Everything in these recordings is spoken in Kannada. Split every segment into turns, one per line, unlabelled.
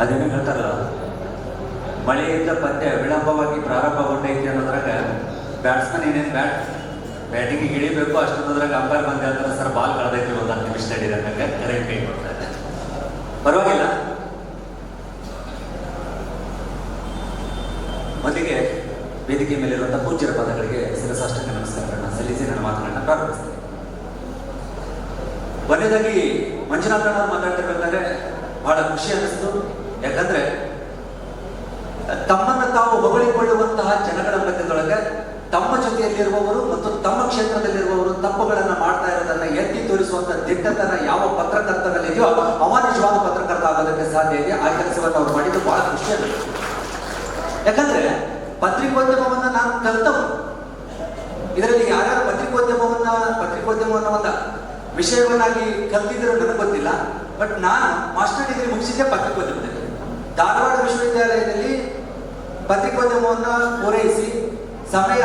ಅದೇನು ಹೇಳ್ತಾರಲ್ಲ, ಮಳೆಯಿಂದ ಪಂದ್ಯ ವಿಳಂಬವಾಗಿ ಪ್ರಾರಂಭಗೊಂಡೈತಿ ಅನ್ನೋದ್ರಾಗ ಬ್ಯಾಟ್ಸ್ಮನ್ ಏನೇನು ಬ್ಯಾಟಿಂಗಿಗೆ ಇಳಿಬೇಕು ಅಷ್ಟೊಂದ್ರಾಗ ಅಂಪೈರ್ ಬಂದೆ ಅಂದ್ರೆ ಸರ್ ಬಾಲ್ ಕಳೆದೈತಿ ಒಂದು 10 ನಿಮಿಷ ನಡೀರಂಗೆ ಕರೆಕ್ಟ್ ಕೈ ಕೊಡ್ತಾರೆ. ಪರವಾಗಿಲ್ಲ. ಮೊದಲಿಗೆ ವೇದಿಕೆ ಮೇಲಿರುವಂತಹ ಪೂಜ್ಯರ ಪದಗಳಿಗೆ ಶಿರಸಾಷ್ಟಾಂಗ ನಮಸ್ಕಾರಗಳನ್ನ ಸಲ್ಲಿಸಿ ನನ್ನ ಮಾತುಗಳನ್ನ ಪ್ರಾರಂಭಿಸ್ತೇನೆ. ಕೊನೆಯದಾಗಿ ಮಂಜುನಾಥನವರು ಮಾತಾಡ್ತಿರ್ಬೇಕಾದ್ರೆ ಬಹಳ ಖುಷಿ ಅನ್ನಿಸ್ತು. ಯಾಕಂದ್ರೆ ತಮ್ಮನ್ನು ತಾವು ಹೊಗಳಿಕೊಳ್ಳುವಂತಹ ಜನಗಳ ಮಧ್ಯದೊಳಗೆ ತಮ್ಮ ಜೊತೆಯಲ್ಲಿರುವವರು ಮತ್ತು ತಮ್ಮ ಕ್ಷೇತ್ರದಲ್ಲಿರುವವರು ತಪ್ಪುಗಳನ್ನು ಮಾಡ್ತಾ ಇರೋದನ್ನ ಎತ್ತಿ ತೋರಿಸುವಂತ ದಿಟ್ಟತನ ಯಾವ ಪತ್ರಕರ್ತನಲ್ಲಿದೆಯೋ ಅವ ನಿಜವಾದ ಪತ್ರಕರ್ತ ಆಗೋದಕ್ಕೆ ಸಾಧ್ಯ ಇದೆ. ಆ ಕೆಲಸವನ್ನು ಅವ್ರು ಮಾಡಿದ್ದು ಬಹಳ ಖುಷಿ ಅನ್ನಿಸ್ತು. ಯಾಕಂದ್ರೆ ಪತ್ರಿಕೋದ್ಯಮವನ್ನ ನಾನು ಕಲ್ತವನು. ಇದರಲ್ಲಿ ಯಾರ್ಯಾರು ಪತ್ರಿಕೋದ್ಯಮವನ್ನ ಒಂದು ವಿಷಯವನ್ನಾಗಿ ಕಲ್ತಿದ್ರು ನನಗೆ ಗೊತ್ತಿಲ್ಲ. ಬಟ್ ನಾನು ಮಾಸ್ಟರ್ ಡಿಗ್ರಿ ಮುಗಿಸಿದ್ದೆ ಪತ್ರಿಕೋದ್ಯಮದಲ್ಲಿ. ಧಾರವಾಡ ವಿಶ್ವವಿದ್ಯಾಲಯದಲ್ಲಿ ಪತ್ರಿಕೋದ್ಯಮವನ್ನು ಪೂರೈಸಿ ಸಮಯ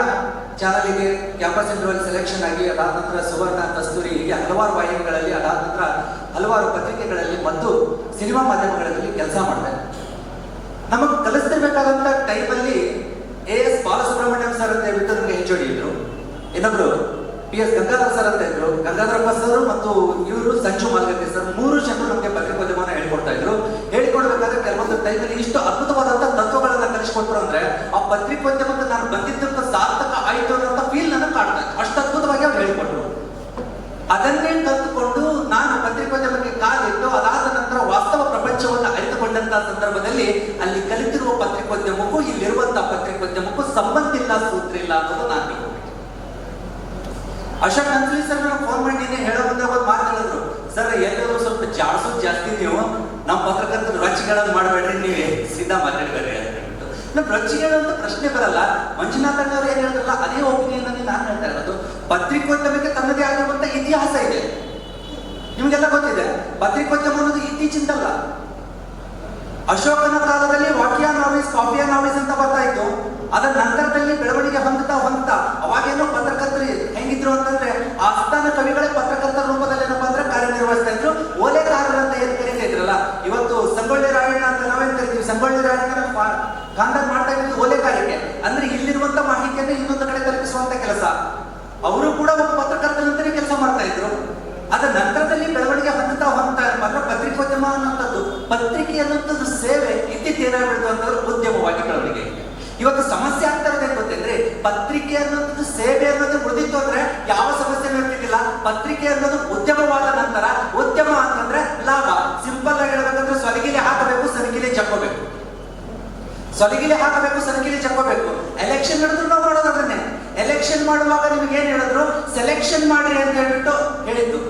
ಚಾನಲಿಗೆ ಕ್ಯಾಂಪಸ್ ಇಂಟರ್ವ್ಯೂ ಸೆಲೆಕ್ಷನ್ ಆಗಿ ಅದಾದ ನಂತರ ಸುವರ್ಣ, ಕಸ್ತೂರಿ ಹೀಗೆ ಹಲವಾರು ವಾಹಿನಿಗಳಲ್ಲಿ, ಅದಾದ ನಂತರ ಹಲವಾರು ಪತ್ರಿಕೆಗಳಲ್ಲಿ ಮತ್ತು ಸಿನಿಮಾ ಮಾಧ್ಯಮಗಳಲ್ಲಿ ಕೆಲಸ ಮಾಡ್ತಾರೆ. ನಮಗೆ ಕಲಿಸ್ತಿರ್ಬೇಕಾದಂತ ಟೈಮಲ್ಲಿ AS ಬಾಲಸುಬ್ರಹ್ಮಣ್ಯಂ ಸರ್ ಅಂತ ಹೇಳ್ಬಿಟ್ಟು ನಮಗೆ HOD ಇದ್ರು. ಇನ್ನೊಬ್ರು PS ಗಂಗಾಧರ್ ಸರ್ ಅಂತ ಇದ್ರು. ಗಂಗಾಧರಪ್ಪ ಸರ್ ಮತ್ತು ಇವರು ಸಂಜು ಮಾಲ್ಗತ್ತಿ ಸರ್, 3 ಜನರು ನಮಗೆ ಪತ್ರಿಕೋದ್ಯಮನ ಹೇಳ್ಕೊಡ್ತಾ ಇದ್ರು. ಹೇಳಿಕೊಡ್ಬೇಕಾದ್ರೆ ಕೆಲವೊಂದು ಟೈಮಲ್ಲಿ ಇಷ್ಟು ಅದ್ಭುತವಾದಂತ ತತ್ವಗಳನ್ನ ಕಲಿಸ್ಕೊಟ್ರು ಅಂದ್ರೆ ಆ ಪತ್ರಿಕೋದ್ಯಮಕ್ಕೆ ನಾನು ಬಂದಿದ್ದಕ್ಕೆ ಸಾರ್ಥಕ ಆಯ್ತು ಅನ್ನೋ ಫೀಲ್ ನನಗೆ ಕಾಡ್ತಾ ಇತ್ತು. ಅಷ್ಟು ಅದ್ಭುತವಾಗಿ ಅವ್ರು ಹೇಳಿಕೊಟ್ರು. ಅದನ್ನೇ ಕಲ್ತುಕೊಂಡು ನಾನು ಪತ್ರಿಕೋದ್ಯಮಕ್ಕೆ ಕಾಲಿಟ್ಟು ಅದಾದ ನಂತರ ವಾಸ್ತವ ಪ್ರಪಂಚವನ್ನು ಅರಿತುಕೊಂಡಂತಹ ಸಂದರ್ಭದಲ್ಲಿ ಅಲ್ಲಿ ಕಲಿತಿರುವ ಪತ್ರಿಕೋದ್ಯಮಕ್ಕೂ ಇಲ್ಲಿರುವಂತಹ ಪತ್ರಿಕೋದ್ಯಮಕ್ಕೂ ಸಂಬಂಧ ಇಲ್ಲ, ಸೂತ್ರ ಇಲ್ಲ ಅನ್ನೋದು ನಾನು ತಿಳ್ಕೊಂಡೆ. ಅಶೋಕ್ ಅನ್ಸಲಿ ಸರ್ ನಾನು ಫೋನ್ ಮಾಡಿ ಹೇಳೋ ಮುಂದೆ ಒಂದು ಮಾತು ಹೇಳಿದ್ರು, ಸರ್ ಎಲ್ಲರೂ ಸ್ವಲ್ಪ ಜಾಡ್ಸೋದು ಜಾಸ್ತಿ, ನೀವು ನಮ್ಮ ಪತ್ರಕರ್ತರು ರೊಚ್ಚಿಗಳನ್ನು ಮಾಡಬೇಡ್ರಿ, ನೀವೇ ಸೀದಾ ಮಾತಾಡಬೇಡ್ರಿ ಅಂತ ಹೇಳ್ಬಿಟ್ಟು. ನಮ್ಮ ರೊಚ್ಚಿಗಳಂತ ಪ್ರಶ್ನೆ ಬರಲ್ಲ. ಮಂಜುನಾಥನ್ ಅವರು ಏನ್ ಹೇಳಿದ್ರಲ್ಲ ಅದೇ ಒಪಿನಿಯನ್ ಅಲ್ಲಿ ನಾನು ಹೇಳ್ತಾ ಇರೋದು. ಪತ್ರಿಕೋದ್ಯಮಕ್ಕೆ ತನ್ನದೇ ಆಗಿರುವಂತ ಇತಿಹಾಸ ಇದೆ. ನಿಮ್ಗೆಲ್ಲ ಗೊತ್ತಿದೆ, ಪತ್ರಿಕೋದ್ಯಮ ಅನ್ನೋದು ಇತ್ತೀಚಿಂದಲ್ಲ. ಅಶೋಕನ ಕಾಲದಲ್ಲಿ ವಾಕ್ಯ ನಾವೀಸ್, ಕಾಫಿಯ ನಾವೀಸ್ ಅಂತ ಬರ್ತಾ ಇತ್ತು. ಅದರ ನಂತರದಲ್ಲಿ ಬೆಳವಣಿಗೆ ಹೊಂದುತ್ತಾ ಅವಾಗೇನೋ ಪತ್ರಕರ್ತರು ಹೆಂಗಿದ್ರು ಅಂತಂದ್ರೆ ಆಸ್ಥಾನ ಕವಿಗಳೇ ಪತ್ರಕರ್ತರ ರೂಪದಲ್ಲಿ ಏನಪ್ಪಾ ಅಂದ್ರೆ ಕಾರ್ಯನಿರ್ವಹಿಸ್ತಾ ಇದ್ರು. ಓಲೆಕಾರರು ಅಂತ ಏನ್ ಕರೀತಾ ಇದ್ರಲ್ಲ, ಇವತ್ತು ಸಂಗೊಳ್ಳಿ ರಾಯಣ್ಣ ಅಂತ ನಾವೇನ್ ಕರಿತೀವಿ, ಸಂಗೊಳ್ಳಿ ರಾಯಣ್ಣ ಕಾಂತಾರ ಮಾಡ್ತಾ ಇದ್ದು ಓಲೆಕಾರಕ್ಕೆ ಅಂದ್ರೆ ಇಲ್ಲಿರುವಂತ ಮಾಹಿತಿಯನ್ನು ಇನ್ನೊಂದು ಕಡೆ ತಲುಪಿಸುವಂತ ಕೆಲಸ. ಅವರು ಕೂಡ ಒಬ್ಬ ಪತ್ರಕರ್ತನಂತಾನೆ ಕೆಲಸ ಮಾಡ್ತಾ ಇದ್ರು. ಅದರ ನಂತರದಲ್ಲಿ ಬೆಳವಣಿಗೆ ಹೊಂದುತ್ತಾ ಮಾತ್ರ ಪತ್ರಿಕೋದ್ಯಮ ಅನ್ನೋಂಥದ್ದು, ಪತ್ರಿಕೆ ಅನ್ನೋಂಥದ್ದು ಸೇವೆ ಇತ್ತೀಚೇನಾಗ್ಬಿಡ್ತು ಅಂತಂದ್ರೆ ಉದ್ಯಮವಾಗಿ ಬೆಳವಣಿಗೆ. ಇವತ್ತು ಸಮಸ್ಯೆ ಆಗ್ತಾ ಇರೋದು ಗೊತ್ತಂದ್ರೆ ಪತ್ರಿಕೆ ಅನ್ನೋದು ಸೇವೆ ಅನ್ನೋದು ಉಳಿದಿತ್ತು ಅಂದ್ರೆ ಯಾವ ಸಮಸ್ಯೆನೂ ಇರ್ತಿದ್ದಿಲ್ಲ. ಪತ್ರಿಕೆ ಅನ್ನೋದು ಉದ್ಯಮವಾದ ನಂತರ ಉದ್ಯಮ ಅಂತಂದ್ರೆ ಲಾಭ. ಸಿಂಪಲ್ ಆಗಿ ಹೇಳ್ಬೇಕಂದ್ರೆ ಸೊಲಗಿಲಿ ಹಾಕಬೇಕು, ಸನಗಿಲಿ ಜಕ್ಕೋಬೇಕು. ಸೊಲಗಿಲಿ ಹಾಕಬೇಕು, ಸನಗಿಲಿ ಜಕ್ಕೋಬೇಕು. ಎಲೆಕ್ಷನ್ ನಡೆದ್ರು ನಾವು ಮಾಡೋದು ಅದನ್ನೇ. ಎಲೆಕ್ಷನ್ ಮಾಡುವಾಗ ನಿಮ್ಗೆ ಏನ್ ಹೇಳಿದ್ರು, ಸೆಲೆಕ್ಷನ್ ಮಾಡ್ರಿ ಅಂತ ಹೇಳ್ಬಿಟ್ಟು ಹೇಳಿದ್ದು.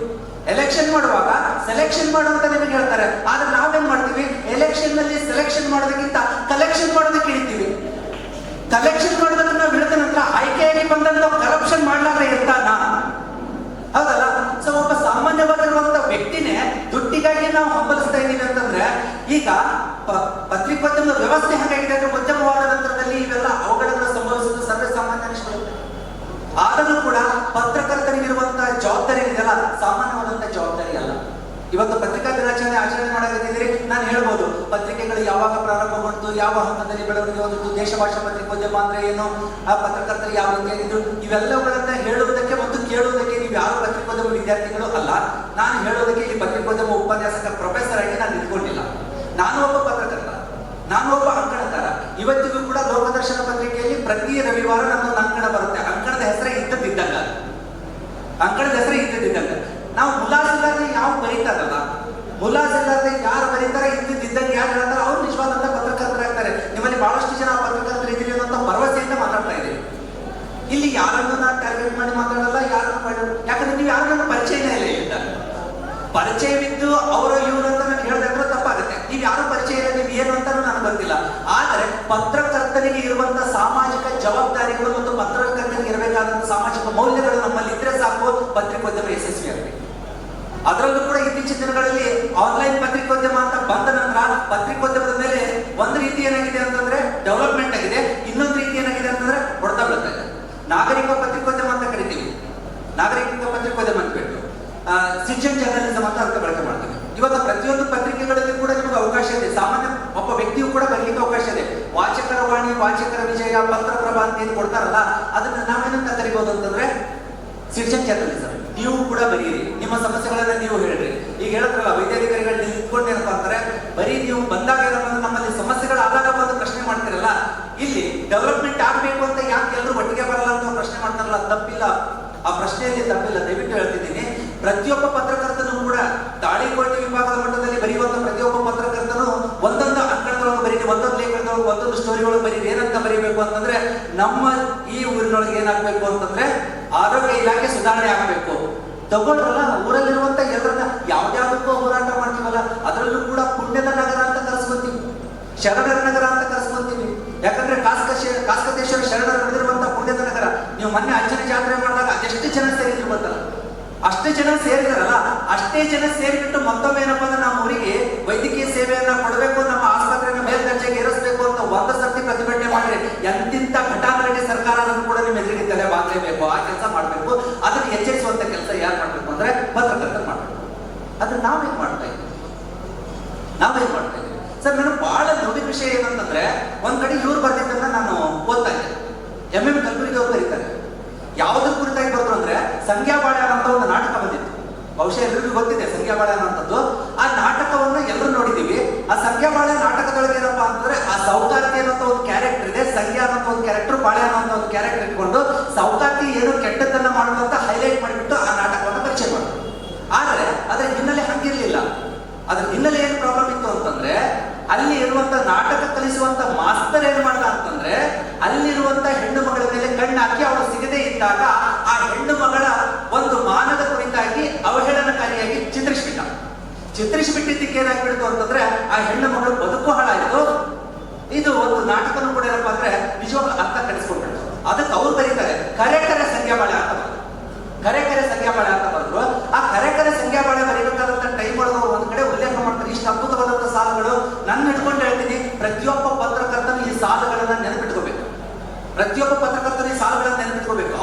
ಎಲೆಕ್ಷನ್ ಮಾಡುವಾಗ ಸೆಲೆಕ್ಷನ್ ಮಾಡುವಂತ ನಿಮಗೆ ಹೇಳ್ತಾರೆ. ಆದ್ರೆ ನಾವೇನ್ ಮಾಡ್ತೀವಿ, ಎಲೆಕ್ಷನ್ ನಲ್ಲಿ ಸೆಲೆಕ್ಷನ್ ಮಾಡೋದಕ್ಕಿಂತ ಕಲೆಕ್ಷನ್ ಮಾಡೋದಕ್ಕೆ ಇಳಿತೀವಿ. ಕಲೆಕ್ಷನ್ ಮಾಡೋದಕ್ಕೆ ನಾವು ಇಳಿದ ನಂತರ ಆಯ್ಕೆಯಾಗಿ ಬಂದಂತ ಕರಪ್ಷನ್ ಮಾಡ್ಲಾರ ಇರ್ತಾನ, ಹೌದಲ್ಲ? ಸೊ ಒಬ್ಬ ಸಾಮಾನ್ಯವಾಗಿರುವಂತ ವ್ಯಕ್ತಿನೇ ದುಡ್ಡಿಗಾಗಿ ನಾವು ಹಂಬಲಿಸ್ತಾ ಇದೀವಿ ಅಂತಂದ್ರೆ ಈಗ ಪತ್ರಿಕೋದ್ಯಮದ ವ್ಯವಸ್ಥೆ ಹೇಗಾಗಿದೆ ಅಂದ್ರೆ ಉದ್ಯಮವಾದ ನಂತರದಲ್ಲಿ ಇವೆಲ್ಲ ಅವಘಡಗಳು ಸಂಭವಿಸುವುದು ಸರ್ವೇ ಸಾಮಾನ್ಯ ವಿಷಯ. ಆದರೂ ಕೂಡ ಪತ್ರಕರ್ತನಿಗಿರುವಂತಹ ಜವಾಬ್ದಾರಿ ಇದೆಯಲ್ಲ, ಸಾಮಾನ್ಯವಾದಂತಹ ಜವಾಬ್ದಾರಿ ಅಲ್ಲ. ಇವತ್ತು ಪತ್ರಿಕಾ ದಿನಾಚರಣೆ ಆಚರಣೆ ಮಾಡಕತ್ತಿದ್ರೆ ನಾನು ಹೇಳ್ಬೋದು, ಪತ್ರಿಕೆಗಳು ಯಾವಾಗ ಪ್ರಾರಂಭಗೊಂಡು, ಯಾವ ಹಂತದಲ್ಲಿ ಬೆಳವಣಿಗೆ ಹೊಂದಿದ್ದು, ದೇಶ ಭಾಷಾ ಪತ್ರಿಕೋದ್ಯಮ ಅಂದ್ರೆ ಏನು, ಆ ಪತ್ರಕರ್ತರು ಯಾವ ರೀತಿಯಾಗಿದ್ರು, ಇವೆಲ್ಲಗಳನ್ನ ಹೇಳುವುದಕ್ಕೆ ಮತ್ತು ಕೇಳುವುದಕ್ಕೆ ನೀವು ಯಾರು ಪತ್ರಿಕೋದ್ಯಮ ವಿದ್ಯಾರ್ಥಿಗಳು ಅಲ್ಲ. ನಾನು ಹೇಳೋದಕ್ಕೆ ಇಲ್ಲಿ ಪತ್ರಿಕೋದ್ಯಮ ಉಪನ್ಯಾಸಕ ಪ್ರೊಫೆಸರ್ ಆಗಿ ನಾನು ನಿಂತ್ಕೊಂಡಿಲ್ಲ. ನಾನು ಒಬ್ಬ ಪತ್ರಕರ್ತ, ನಾನು ಒಬ್ಬ ಅಂಕಣಕಾರ. ಇವತ್ತಿಗೂ ಕೂಡ ಲೋಕದರ್ಶನ ಪತ್ರಿಕೆಯಲ್ಲಿ ಪ್ರತಿ ರವಿವಾರ ನನ್ನೊಂದು ಅಂಕಣ ಬರುತ್ತೆ. ಅಂಕಣದ ಹೆಸರೇ ಇದ್ದದ್ದಿದ್ದಂಗ, ಅಂಕಣದ ಹೆಸರೇ ಇದ್ದದ್ದಿದ್ದಂಗ. ನಾವು ಮುಲಾಜಿಲ್ಲದೆ ಯಾವ ಬರೀತಾರಲ್ಲ, ಮುಲಾಜಿಲ್ಲದೆ ಯಾರು ಬರೀತಾರೆ ಇದ್ದದ್ದಿದ್ದಂಗೆ ಯಾರು ಹೇಳ್ತಾರೆ ಅವ್ರು ನಿಜವಾದಂತ ಪತ್ರಕರ್ತರಾಗ್ತಾರೆ. ನಿಮ್ಮಲ್ಲಿ ಬಹಳಷ್ಟು ಜನ ಪತ್ರಕರ್ತರು ಇದ್ದೀರಿ ಅನ್ನೋ ಭರವಸೆಯಿಂದ ಮಾತಾಡ್ತಾ ಇದ್ದೀವಿ. ಇಲ್ಲಿ ಯಾರನ್ನು ನಾನು ಟಾರ್ಗೆಟ್ ಮಾಡಿ ಮಾತಾಡಲ್ಲ, ಯಾರನ್ನು ಯಾಕಂದ್ರೆ ನೀವು ಯಾರನ್ನ ಪರಿಚಯನೇ ಇಲ್ಲ. ಇಲ್ಲಿಂದ ಪರಿಚಯವಿದ್ದು ಅವರ ಇವರು ಅಂತ ನಾನು ಹೇಳಿದ್ರೆ ತಪ್ಪಾಗುತ್ತೆ. ನೀವು ಯಾರು ಪರಿಚಯ ಇಲ್ಲ, ನೀವು ಏನು ಅಂತಾನು ನನಗೆ ಗೊತ್ತಿಲ್ಲ. ಆದರೆ ಪತ್ರಕರ್ತನಿಗೆ ಇರುವಂತಹ ಸಾಮಾಜಿಕ ಜವಾಬ್ದಾರಿಗಳು ಮತ್ತು ಪತ್ರಕರ್ತನಿಗೆ ಇರಬೇಕಾದಂತ ಸಾಮಾಜಿಕ ಮೌಲ್ಯಗಳು ನಮ್ಮಲ್ಲಿ ಇದ್ರೆ ಸಾಕು, ಪತ್ರಿಕೋದ್ಯಮ ಯಶಸ್ವಿ ಆಗಬೇಕು. ಅದರಲ್ಲೂ ಕೂಡ ಇತ್ತೀಚಿನ ದಿನಗಳಲ್ಲಿ ಆನ್ಲೈನ್ ಪತ್ರಿಕೋದ್ಯಮ ಅಂತ ಬಂದ ನಂತರ ಪತ್ರಿಕೋದ್ಯಮದ ಮೇಲೆ ಒಂದು ರೀತಿ ಏನಾಗಿದೆ ಅಂತಂದ್ರೆ ಡೆವಲಪ್ಮೆಂಟ್ ಆಗಿದೆ, ಇನ್ನೊಂದು ರೀತಿ ಏನಾಗಿದೆ ಅಂತಂದ್ರೆ ಹೊಡೆತ ಬೀಳ್ತಾ ಇದೆ. ನಾಗರಿಕ ಪತ್ರಿಕೋದ್ಯಮ ಅಂತ ಕರಿತೀವಿ, ನಾಗರಿಕ ಪತ್ರಿಕೋದ್ಯಮ ಅಂತ ಬಿಟ್ಟು ಸಿಟಿಜನ್ ಜರ್ನಲಿಸಂ ಅಂತ ಬಳಕೆ ಮಾಡ್ತೀವಿ. ಇವತ್ತು ಪ್ರತಿಯೊಂದು ಪತ್ರಿಕೆಗಳಲ್ಲಿ ಕೂಡ ನಿಮಗೆ ಅವಕಾಶ ಇದೆ. ಸಾಮಾನ್ಯ ಒಬ್ಬ ವ್ಯಕ್ತಿಯು ಕೂಡ ಬರೀಲಿಕ್ಕೆ ಅವಕಾಶ ಇದೆ. ವಾಚಕರ ವಾಣಿ, ವಾಚಕರ ವಿಜಯ, ಪತ್ರಪ್ರಭಾ ಅಂತ ಏನು ಕೊಡ್ತಾರಲ್ಲ, ಅದನ್ನ ನಾವೇನಂತ ಕರಿಬಹುದು ಅಂತಂದ್ರೆ ಸಿಟಿಜನ್ ಜರ್ನಲಿಸಂ. ನೀವು ಕೂಡ ಬರೀರಿ, ನಿಮ್ಮ ಸಮಸ್ಯೆಗಳನ್ನ ನೀವು ಹೇಳ್ರಿ. ಈಗ ಹೇಳಿದ್ರಲ್ಲ, ವೈದ್ಯಾಧಿಕಾರಿಗಳು ನಿಂತ್ಕೊಂಡೇನಪ್ಪ ಅಂತಾರೆ, ಬರೀ ನೀವು ಬಂದಾಗ ನಮ್ಮಲ್ಲಿ ಸಮಸ್ಯೆಗಳು ಆದಾಗ ಬಂದು ಪ್ರಶ್ನೆ ಮಾಡ್ತಿರಲ್ಲ, ಇಲ್ಲಿ ಡೆವಲಪ್ಮೆಂಟ್ ಆಗ್ಬೇಕು ಅಂತ ಯಾಕೆ ಎಲ್ಲರೂ ಒಟ್ಟಿಗೆ ಬರಲ್ಲ ಅಂತ ಪ್ರಶ್ನೆ ಮಾಡ್ತಾರಲ್ಲ, ತಪ್ಪಿಲ್ಲ. ಆ ಪ್ರಶ್ನೆಯಲ್ಲಿ ತಪ್ಪಿಲ್ಲ. ದಯವಿಟ್ಟು ಹೇಳ್ತಿದ್ದೀನಿ, ಪ್ರತಿಯೊಬ್ಬ ಪತ್ರಕರ್ತನು ಕೂಡ ತಾಳಿಕೋಟೆ ವಿಭಾಗದ ಮಟ್ಟದಲ್ಲಿ ಬರೆಯುವಂತ ಪ್ರತಿಯೊಬ್ಬ ಪತ್ರಕರ್ತನು ಒಂದೊಂದು ಅಂಕಣದೊಳಗೆ ಬರೀರಿ, ಒಂದೊಂದು ಲೇಖನದೊಳಗೆ, ಒಂದೊಂದು ಸ್ಟೋರಿ ಒಳಗೆ ಬರೀರಿ. ಏನಂತ ಬರೀಬೇಕು ಅಂತಂದ್ರೆ, ನಮ್ಮ ಈ ಊರಿನೊಳಗೆ ಏನಾಗ್ಬೇಕು ಅಂತಂದ್ರೆ ಆರೋಗ್ಯ ಇಲಾಖೆ ಸುಧಾರಣೆ ಆಗ್ಬೇಕು. ತಗೊಳ್ರಲ್ಲ, ಊರಲ್ಲಿರುವಂತ ಎಲ್ಲರನ್ನ ಯಾವ್ದಾವುದಕ್ಕೂ ಹೋರಾಟ ಮಾಡ್ತೀವಲ್ಲ, ಅದರಲ್ಲೂ ಕೂಡ ಪುಣ್ಯದ ನಗರ ಅಂತ ಕರೆಸ್ಕೊತೀವಿ, ಶರಣರ ನಗರ ಅಂತ ಕರೆಸ್ಕೊತೀವಿ. ಯಾಕಂದ್ರೆ ಕಾಸ್ಕತೇಶ್ವರ ಶರಣರು ನಡೆದಿರುವಂತ ಪುಣ್ಯದ ನಗರ. ನೀವು ಮೊನ್ನೆ ಅಜ್ಜನ ಜಾತ್ರೆ ಮಾಡಿದಾಗ ಅದೆಷ್ಟು ಜನ ಸೇರಿದ್ರು ಗೊತ್ತಲ್ಲ, ಅಷ್ಟೇ ಜನ ಸೇರಿದಾರಲ್ಲ, ಅಷ್ಟೇ ಜನ ಸೇರಿಬಿಟ್ಟು ಮತ್ತೊಮ್ಮೆ ಏನಪ್ಪ ಅಂದ್ರೆ ನಮ್ಮ ಊರಿಗೆ ವೈದ್ಯಕೀಯ ಸೇವೆಯನ್ನ ಕೊಡಬೇಕು, ನಮ್ಮ ಆಸ್ಪತ್ರೆಯನ್ನು ಮೇಲ್ದರ್ಜೆಗೆ ಏರಿಸಬೇಕು ಅಂತ ಒಂದು ಸರ್ತಿ ಪ್ರತಿಭಟನೆ ಮಾಡಿದ್ರೆ ಎಂತಿಂತ ಘಟಾನುಘಟಿ ಸರ್ಕಾರ ಅದನ್ನು ಕೂಡ ನಿಮ್ಮ ಎದುರಿಗೆ ತಲೆ ಬಾಗಲೇಬೇಕು. ಆ ಕೆಲಸ ಮಾಡಬೇಕು. ಅದನ್ನು ಎಚ್ಚರಿಸುವಂತ ಕೆಲಸ ಯಾರು ಮಾಡ್ಬೇಕು ಅಂದ್ರೆ ಪತ್ರಕರ್ತರು ಮಾಡಬೇಕು. ಅದನ್ನ ನಾವೇನ್ ಮಾಡ್ತಾ ಇದ್ದೀವಿ? ಸರ್, ನಾನು ಬಹಳ ನೋಡಿದ ವಿಷಯ ಏನಂತಂದ್ರೆ, ಒಂದ್ ಕಡೆ ಇವ್ರು ಬರ್ದಿದ್ದನ್ನ ನಾನು ಓದ್ತಾ ಇದ್ದೆ. MM ಕಲಬುರ್ಗಿ ಅವ್ರು ಬರೀತಾರೆ. ಯಾವುದ್ರ ಕುರಿತಾಗಿ ಬರೆದ್ರು ಅಂದ್ರೆ, ಸಂಖ್ಯಾಬಾಳ್ಯಾನ ಅಂತ ಒಂದು ನಾಟಕ ಬಂದಿತ್ತು. ಬಹುಶಃ ಎಲ್ಲರಿಗೂ ಗೊತ್ತಿದೆ ಸಂಖ್ಯಾಬಾಳ್ಯಾನ ಅಂತದ್ದು. ಆ ನಾಟಕವನ್ನು ಎಲ್ಲರೂ ನೋಡಿದೀವಿ. ಆ ಸಂಖ್ಯಾಬಾಳ್ಯ ನಾಟಕದೊಳಗೆ ಏನಪ್ಪಾ ಅಂತಂದ್ರೆ, ಆ ಸೌಕಾರ್ತಿ ಅನ್ನೋ ಒಂದು ಕ್ಯಾರೆಕ್ಟರ್ ಇದೆ, ಸಂಖ್ಯಾ ಅನ್ನೋ ಒಂದು ಕ್ಯಾರೆಕ್ಟರ್, ಬಾಳ್ಯಾನ ಅಂತ ಒಂದು ಕ್ಯಾರೆಕ್ಟರ್ ಇಟ್ಕೊಂಡು ಸೌಕಾರ್ತಿ ಏನು ಕೆಟ್ಟದ್ದನ್ನ ಮಾಡುವಂತ ಹೈಲೈಟ್ ಮಾಡಿಬಿಟ್ಟು ಆ ನಾಟಕವನ್ನು ಪರಿಚಯ ಮಾಡಿದ್ರು. ಆದರೆ ಅದರ ಹಿನ್ನೆಲೆ ಹಂಗಿರ್ಲಿಲ್ಲ. ಅದ್ರ ಹಿನ್ನೆಲೆ ಏನು ಪ್ರಾಬ್ಲಮ್ ಇತ್ತು ಅಂತಂದ್ರೆ, ಅಲ್ಲಿ ಇರುವಂತ ನಾಟಕ ಕಲಿಸುವಂತ ಮಾಸ್ತರ್ ಏನ್ ಮಾಡ್ದ ಅಂತಂದ್ರೆ, ಅಲ್ಲಿರುವಂತ ಹೆಣ್ಣು ಮಗಳ ಮೇಲೆ ಕಣ್ಣು ಹಾಕಿ ಅವಳು ಸಿಗದೆ ಇದ್ದಾಗ ಆ ಹೆಣ್ಣು ಮಗಳ ಒಂದು ಮಾನದ ಕುರಿತಾಗಿ ಅವಹೇಳನಕಾರಿಯಾಗಿ ಚಿತ್ರಿಸಿಬಿಟ್ಟಿದ್ದಕ್ಕೆ ಏನಾಗ್ಬಿಡ್ತು ಅಂತಂದ್ರೆ, ಆ ಹೆಣ್ಣು ಮಗಳು ಬದುಕು ಹಾಳಾಯಿತು. ಇದು ಒಂದು ನಾಟಕನೂ ಕೂಡ ಏನಪ್ಪಾ ಅಂದ್ರೆ ನಿಜವಾಗ್ಲೂ ಅರ್ಥ ಕಲಿಸ್ಕೊಂಡ್ಬಿಡ್ತು. ಅದಕ್ಕೆ ಅವ್ರು ಬರೀತಾರೆ ಕರೆ ಸಂಖ್ಯಾಬಾಳೆ ಅಂತ ಬರ್ತದೆ. ಕರೆ ಸಂಖ್ಯಾಬಾಳೆ ಅಂತ ಬರೆದ್ರು. ಆ ಕರೆ ಸಂಖ್ಯಾಬಾಳೆ ಬರೀಬೇಕಾದಂತ ಟೈಮ್ ಒಳಗೆ ಒಂದ್ ಕಡೆ ಉಲ್ಲೇಖ ಮಾಡ್ತಾರೆ. ಇಷ್ಟು ಅದ್ಭುತವಾದಂತ ಸಾಲುಗಳು. ನನ್ನ ಹಿಡ್ಕೊಂಡು ಹೇಳ್ತೀನಿ, ಪ್ರತಿಯೊಬ್ಬ ಪತ್ರಕರ್ತನು ಈ ಸಾಲುಗಳನ್ನ ನೆನಪಿಟ್ಕೋಬೇಕು.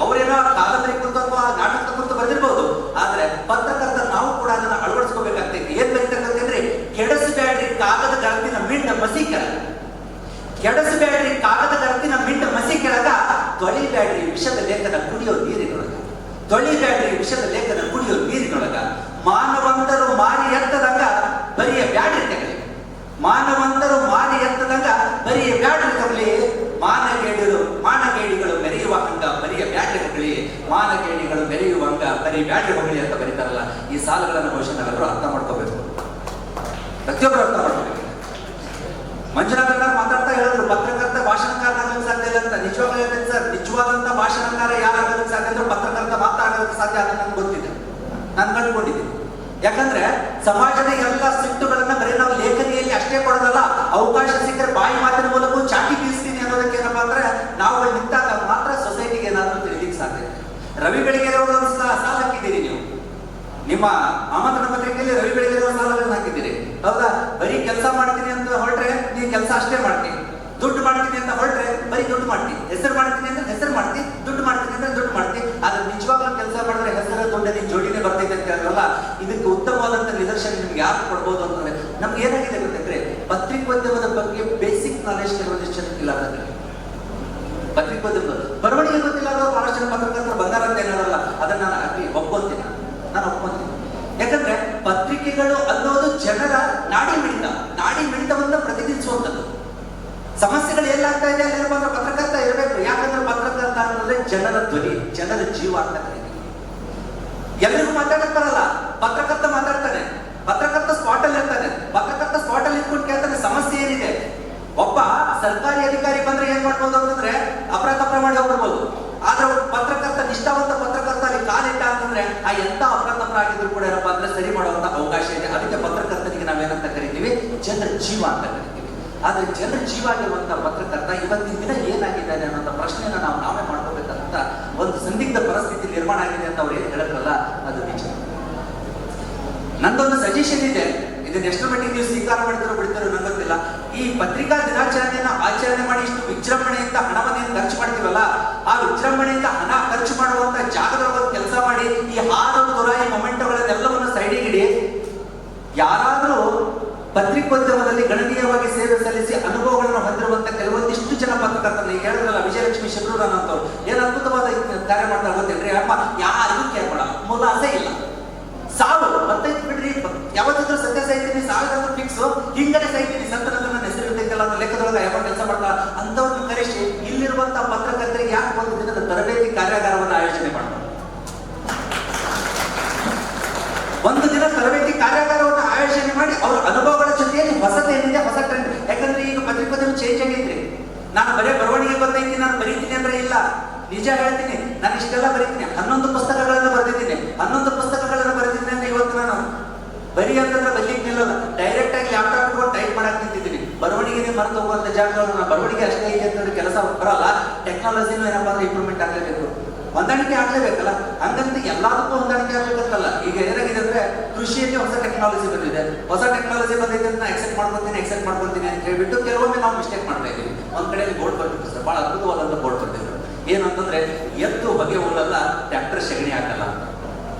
ಅವ್ರೇನೋ ಕಾದಂಬರಿ ಕುರಿತು ಅಥವಾ ನಾಟಕದ ಕುರಿತು ಬರೆದಿರ್ಬೋದು, ಆದ್ರೆ ಪತ್ರಕರ್ತ ನಾವು ಕೂಡ ಅದನ್ನ ಅಳವಡಿಸ್ಕೋಬೇಕಾಗ್ತೈತಿ. ಏನ್ ಬರೀತಕ್ಕಂತಂದ್ರೆ, ಕೆಡಸಬ್ಯಾಡ್ರಿ ಕಾಗದ ಗರತಿನ ಮಿಂಡ ಮಸಿ ಕೆಳಗ, ಕೆಡಸಬ್ಯಾಡ್ರಿ ಕಾಗದ ಗರತಿನ ಮಿಂಡ ಮಸಿ ಕೆಳಗ, ತೊಳಿಬ್ಯಾಡ್ರಿ ವಿಷದ ಲೇಖನ ಕುಡಿಯೋ ನೀರಿನೊಳಗ, ತೊಳಿಬ್ಯಾಡ್ರಿ ವಿಷದ ಲೇಖನ ಕುಡಿಯೋ ನೀರಿನೊಳಗ, ಮಾನವಂತರು ಮಾರಿ ಎತ್ತದಂಗ ಬರಿಯ ಬ್ಯಾಡ್ರಿ ತಗಲಿ, ಮಾನವಂತರು ಮಾರಿ ಎತ್ತದಂಗ ಬರಿಯ ಬ್ಯಾಡ್ರಿ ತಗಲಿ, ಮಾನಗೇಡಿಗಳು ಮೆರೆಯುವ ಹಂಗ ಬರಿಯ ಬ್ಯಾಡ್ರಿ ಹೊಗಳಿ, ಮಾನಗೇಡಿಗಳು ಮೆರೆಯುವಂಗ ಬರೀ ಬ್ಯಾಡ್ರಿ ಹೊಗಳಿ ಅಂತ ಬರೀತಾರಲ್ಲ. ಈ ಸಾಲುಗಳನ್ನು ಬಹುಶಃ ನಾವೆಲ್ಲರೂ ಅರ್ಥ ಮಾಡ್ಕೋಬೇಕು, ಪ್ರತಿಯೊಬ್ಬರು ಅರ್ಥ ಮಾಡ್ಕೋಬೇಕು. ಮಂಜುನಾಥ್ ಮಾತಾಡ್ತಾ ಹೇಳಿದ್ರು, ಪತ್ರಕರ್ತ ಭಾಷಣಕಾರ ಆಗೋದಕ್ಕೆ ಸಾಧ್ಯ ಇಲ್ಲ ಅಂತ. ನಿಜವಾಗ್ಲೂ ಹೇಳ್ತೇನೆ ಸರ್, ನಿಜವಾದಂತ ಭಾಷಣಕಾರ ಯಾರಾಗೋದಕ್ಕೆ ಸಾಧ್ಯ ಅಂದ್ರೆ ಪತ್ರಕರ್ತ ಮಾತ್ರ ಆಗೋದಕ್ಕೆ ಸಾಧ್ಯ ಅಂತ ನನ್ಗೆ ಗೊತ್ತಿದೆ, ನಾನು ಕಂಡುಕೊಂಡಿದ್ದೀನಿ. ಯಾಕಂದ್ರೆ ಸಮಾಜದ ಎಲ್ಲ ಸಿಟ್ಟುಗಳನ್ನ ಬರೀ ನಾವು ಲೇಖನಿಯಲ್ಲಿ ಅಷ್ಟೇ ಕೊಡೋದಲ್ಲ, ಅವಕಾಶ ಸಿಕ್ಕರೆ ಬಾಯಿ ಮಾತಿನ ಮೂಲಕ ಚಾಟಿ ಬೀಸ್ತೀನಿ ಅನ್ನೋದಕ್ಕೆ ಏನಪ್ಪಾ ಅಂದ್ರೆ, ನಾವು ನಿಂತಾಗ ಮಾತ್ರ ಸೊಸೈಟಿಗೆ ಏನಾದ್ರೂ ತಿಳಿಲಿಕ್ಕೆ ಸಾಧ್ಯ. ರವಿ ಬೆಳಗೆರೆ ಅವರು ಒಂದು ಸಾಲ ಹಾಕಿದ್ದೀರಿ ನೀವು, ನಿಮ್ಮ ಆಮಂತ್ರಣ ಪತ್ರಿಕೆಯಲ್ಲಿ ರವಿ ಬೆಳಗೆರೆ ಅವರು ಸಾಲಗಳನ್ನು ಹಾಕಿದ್ದೀರಿ, ಹೌದಾ? ಬರೀ ಕೆಲಸ ಮಾಡ್ತೀನಿ ಅಂತ ಹೊರಟ್ರೆ ನೀವು ಕೆಲಸ ಅಷ್ಟೇ ಮಾಡ್ತೀನಿ, ದುಡ್ಡು ಮಾಡ್ತೀನಿ ಅಂತ ಹೊರಟ್ರೆ ಬರೀ ದುಡ್ಡು ಮಾಡ್ತೀನಿ, ಹೆಸರು ಮಾಡ್ತೀನಿ ಅಂದ್ರೆ ಹೆಸರು ಮಾಡ್ತೀನಿ, ದುಡ್ಡು ಮಾಡ್ತೀನಿ ಅಂದ್ರೆ ದುಡ್ಡು ಮಾಡ್ತೀನಿ. ಆದ್ರೆ ನಿಜವಾಗ್ಲೂ ಕೆಲಸ ಮಾಡಿದ್ರೆ ಹೆಸರು ದುಡ್ಡಲ್ಲಿ ಜೋಡಿನೇ ಬರ್ತೈತೆ ಅಂತ ಹೇಳಿದ್ರಲ್ಲ, ಇದಕ್ಕೆ ಉತ್ತಮವಾದಂತ ನಿದರ್ಶನ ನಿಮ್ಗೆ ಯಾರು ಕೊಡ್ಬೋದು ಅಂತಂದ್ರೆ, ನಮ್ಗೆ ಏನಾಗಿದೆ ಗೊತ್ತಂದ್ರೆ, ಪತ್ರಿಕೋದ್ಯಮದ ಬಗ್ಗೆ ಬೇಸಿಕ್ ನಾಲೆಜ್ ಕೆಲವೊಂದಿಷ್ಟು ಜನಕ್ಕೆ ಇಲ್ಲ. ಅಂದ್ರೆ ಪತ್ರಿಕೋದ್ಯಮದ ಬರವಣಿಗೆ ಗೊತ್ತಿಲ್ಲ ಅನ್ನೋದು ಬಹಳಷ್ಟು ಜನ ಪತ್ರಕರ್ತರು ಬಂದಾರ ಅಂತ ಏನಾರಲ್ಲ, ಅದನ್ನ ನಾನು ಒಪ್ಕೊಂತೀನಿ. ಯಾಕಂದ್ರೆ ಪತ್ರಿಕೆಗಳು ಅನ್ನೋದು ಜನರ ನಾಡಿ ಮಿಡಿತವನ್ನ ಪ್ರತಿನಿಧಿಸುವಂಥದ್ದು. ಸಮಸ್ಯೆಗಳು ಎಲ್ಲಾಗ್ತಾ ಇದೆ ಅಲ್ಲಿ ಏನಪ್ಪ ಅಂದ್ರೆ ಪತ್ರಕರ್ತ ಇರಬೇಕು. ಯಾಕಂದ್ರೆ ಪತ್ರಕರ್ತ ಅನ್ನೋದ್ರೆ ಜನರ ಧ್ವನಿ, ಜನರ ಜೀವ ಅಂತ ಕರೀತೀವಿ. ಎಲ್ರಿಗೂ ಮಾತಾಡಕ್ ಬರಲ್ಲ, ಪತ್ರಕರ್ತ ಮಾತಾಡ್ತಾನೆ. ಪತ್ರಕರ್ತ ಸ್ಪಾಟ್ ಅಲ್ಲಿ ಇರ್ತಾನೆ. ಪತ್ರಕರ್ತ ಸ್ಪಾಟ್ ಅಲ್ಲಿ ಇಟ್ಕೊಂಡು ಕೇಳ್ತಾನೆ ಸಮಸ್ಯೆ ಏನಿದೆ. ಒಬ್ಬ ಸರ್ಕಾರಿ ಅಧಿಕಾರಿ ಬಂದ್ರೆ ಏನ್ ಮಾಡ್ಬೋದು ಅಂತಂದ್ರೆ ಅಪರಾಧ ಮಾಡಿ ಹೋಗ್ಬಿಡ್ಬೋದು. ಆದ್ರೆ ಪತ್ರಕರ್ತ, ನಿಷ್ಠಾವಂತ ಪತ್ರಕರ್ತ ಅಲ್ಲಿ ಕಾಲಿಟ್ಟ ಅಂತಂದ್ರೆ ಆ ಎಂತ ಅಪರಾಧ ಆಗಿದ್ರು ಕೂಡ ಏನಪ್ಪಾ ಅಂದ್ರೆ ಸರಿ ಮಾಡುವಂತ ಅವಕಾಶ ಇದೆ. ಅದಕ್ಕೆ ಪತ್ರಕರ್ತನಿಗೆ ನಾವೇನಂತ ಕರಿತೀವಿ, ಜನರ ಜೀವ ಅಂತ ಕರಿತೀವಿ. ಆದ್ರೆ ಜನರ ಜೀವ ಆಗಿರುವಂತ ಪತ್ರಕರ್ತ ಇವತ್ತಿನ ದಿನ ಏನಾಗಿದ್ದಾನೆ ಅನ್ನೋ ಪ್ರಶ್ನೆಯನ್ನ ನಾವೇ ಮಾಡ್ಕೋಬೇಕಂತ ಒಂದು ಸಂದಿಗ್ಧ ಪರಿಸ್ಥಿತಿ ನಿರ್ಮಾಣ ಆಗಿದೆ ಅಂತ ಅವ್ರು ಏನ್ ಹೇಳಿದ್ರಲ್ಲ, ಅದು ನಿಜ. ನಂದೊಂದು ಸಜೆಷನ್ ಇದೆ, ಇದನ್ನ ಎಷ್ಟು ಮಟ್ಟಿಗೆ ನೀವು ಸ್ವೀಕಾರ ಮಾಡಿದ್ರು ಬಿಡ್ತಾರೋ ನಂಗೆ ಗೊತ್ತಿಲ್ಲ. ಈ ಪತ್ರಿಕಾ ದಿನಾಚರಣೆಯನ್ನ ಆಚರಣೆ ಮಾಡಿ ಇಷ್ಟು ವಿಜೃಂಭಣೆಯಿಂದ ಹಣವನ್ನು ಖರ್ಚು ಮಾಡ್ತೀವಲ್ಲ, ಆ ವಿಜೃಂಭಣೆಯಿಂದ ಹಣ ಖರ್ಚು ಮಾಡುವಂತ ಜಾಗದೊಳಗೆ ಕೆಲಸ ಮಾಡಿ ಈ ಹಾರು ತುರಾಯಿ ಮೊಮೆಂಟುಗಳನ್ನೆಲ್ಲವನ್ನು ಸೈಡಿಗಿಡಿ ಯಾರಾದ್ರೂ ಪತ್ರಿಕೋದ್ಯಮದಲ್ಲಿ ಗಣನೀಯ ನೇರವಾಗಿ ಸೇವೆ ಸಲ್ಲಿಸಿ ಅನುಭವಗಳನ್ನು ಹೊಂದಿರುವಂತ ಕೆಲವೊಂದಿಷ್ಟು ಜನ ಪತ್ರಕರ್ತರು, ಈಗ ಹೇಳಿದ್ರಲ್ಲ ವಿಜಯಲಕ್ಷ್ಮಿ ಶಿಬ್ರೂರನ್ ಅಂತವ್ರು ಏನು ಅದ್ಭುತವಾದ ಕಾರ್ಯ ಮಾಡ್ತಾರೆ ಗೊತ್ತಿಲ್ರಿ. ಅಮ್ಮ ಯಾರಿಗೂ ಕೇರ್ ಮಾಡ ಮೂಲ ಆಸೆ ಇಲ್ಲ. ಸಾವು ಬರ್ತೈತಿ ಬಿಡ್ರಿ, ಯಾವತ್ತಿದ್ರು ಸತ್ಯ ಸಾಯ್ತೀನಿ, ಸಾವಿರಾದ್ರೂ ಫಿಕ್ಸ್, ಹಿಂಗಡೆ ಸಾಯ್ತೀನಿ, ಸಂತನಂದ್ರೆ ನನ್ನ ಹೆಸರು ಇರ್ತೈತಲ್ಲ ಅನ್ನೋ ಲೆಕ್ಕದೊಳಗೆ ಯಾವ ಕೆಲಸ ಮಾಡ್ತಾರ ಅಂತವ್ರನ್ನ ಕರೆಸಿ ಇಲ್ಲಿರುವಂತ ಪತ್ರಕರ್ತರಿಗೆ ಯಾಕೆ ಒಂದು ದಿನದ ತರಬೇತಿ ಕಾರ್ಯಾಗಾರವನ್ನು ಆಯೋಜನೆ ಮಾಡ್ತಾರೆ. ಒಂದು ದಿನ ತರಬೇತಿ ಕಾರ್ಯಾಗಾರವನ್ನು ಆಯೋಜನೆ ಮಾಡಿ ಅವರ ಅನುಭವಗಳ ಜೊತೆಯಲ್ಲಿ ಹೊಸತೇನಿದೆ, ಹೊಸ ಟ್ರೆಂಡ್. ಯಾಕಂದ್ರೆ ಈಗ ಪತ್ರಿಕೋದ್ಯಮ ಚೇಂಜ್ ಆಗೈತ್ರಿ. ನಾನು ಬರೇ ಬರವಣಿಗೆ ಬಂದೈತಿ, ನಾನು ಬರೀತೀನಿ ಅಂದ್ರೆ ಇಲ್ಲ. ನಿಜ ಹೇಳ್ತೀನಿ, ನಾನು ಇಷ್ಟೆಲ್ಲ ಬರೀತೀನಿ, 11 ಪುಸ್ತಕಗಳನ್ನು ಬರೆದಿದ್ದೀನಿ. 11 ಪುಸ್ತಕಗಳನ್ನು ಬರೆದಿದ್ದೀನಿ ಅಂದ್ರೆ ಇವತ್ತು ನಾನು ಬರೀ ಅಂತಂದ್ರೆ ಬರೀಲಿಕ್ಕೆ ನಿಲ್ಲಲ್ಲ. ಡೈರೆಕ್ಟ್ ಆಗಿ ಲ್ಯಾಪ್ಟಾಪ್ ಇಟ್ಕೊಂಡು ಟೈಪ್ ಮಾಡಕ್ ನಿಂತಿದ್ದೀನಿ. ಬರವಣಿಗೆನೇ ಮರೆತು ಹೋಗುವಂತ ಜಾಗಗಳು ನಾನು ಬರವಣಿಗೆ ಅಷ್ಟೇ ಐತೆ ಅಂತಂದ್ರೆ ಕೆಲಸ ಬರಲ್ಲ. ಟೆಕ್ನಾಲಜಿನೂ ಏನಪ್ಪಾ ಅಂದ್ರೆ ಇಂಪ್ರೂವ್ಮೆಂಟ್ ಆಗಲೇಬೇಕು, ಹೊಂದಾಣಿಕೆ ಆಗ್ಲೇಬೇಕಲ್ಲ. ಹಂಗಂತ ಎಲ್ಲದಕ್ಕೂ ಹೊಂದಾಣಿಕೆ ಆಗ್ಬೇಕಂತಲ್ಲ. ಈಗ ಏನಾಗಿದೆ ಅಂದ್ರೆ ಕೃಷಿಯಲ್ಲಿ ಹೊಸ ಟೆಕ್ನಾಲಜಿ ಬಂದಿದೆ. ಹೊಸ ಟೆಕ್ನಾಲಜಿ ಬಂದಿದೆ ಅಂತ ಎಕ್ಸೆಪ್ಟ್ ಮಾಡ್ಕೊತೀನಿ ಅಂತ ಹೇಳ್ಬಿಟ್ಟು ಕೆಲವೊಮ್ಮೆ ನಾವು ಮಿಸ್ಟೇಕ್ ಮಾಡ್ತಾ ಇದ್ದೀವಿ. ಒಂದ್ ಕಡೆಯಲ್ಲಿ ಬೋರ್ಡ್ ಬರ್ತಿತ್ತು ಸರ್, ಬಹಳ ಅದ್ಭುತವಾದಂತ ಬೋರ್ಡ್ ಬರ್ತಿದ್ರು. ಏನಂತಂದ್ರೆ ಎತ್ತು ಬಗೆ ಹೋಗಲ್ಲ, ಟ್ರ್ಯಾಕ್ಟರ್ ಸೆಗಣಿ ಹಾಕಲ್ಲ.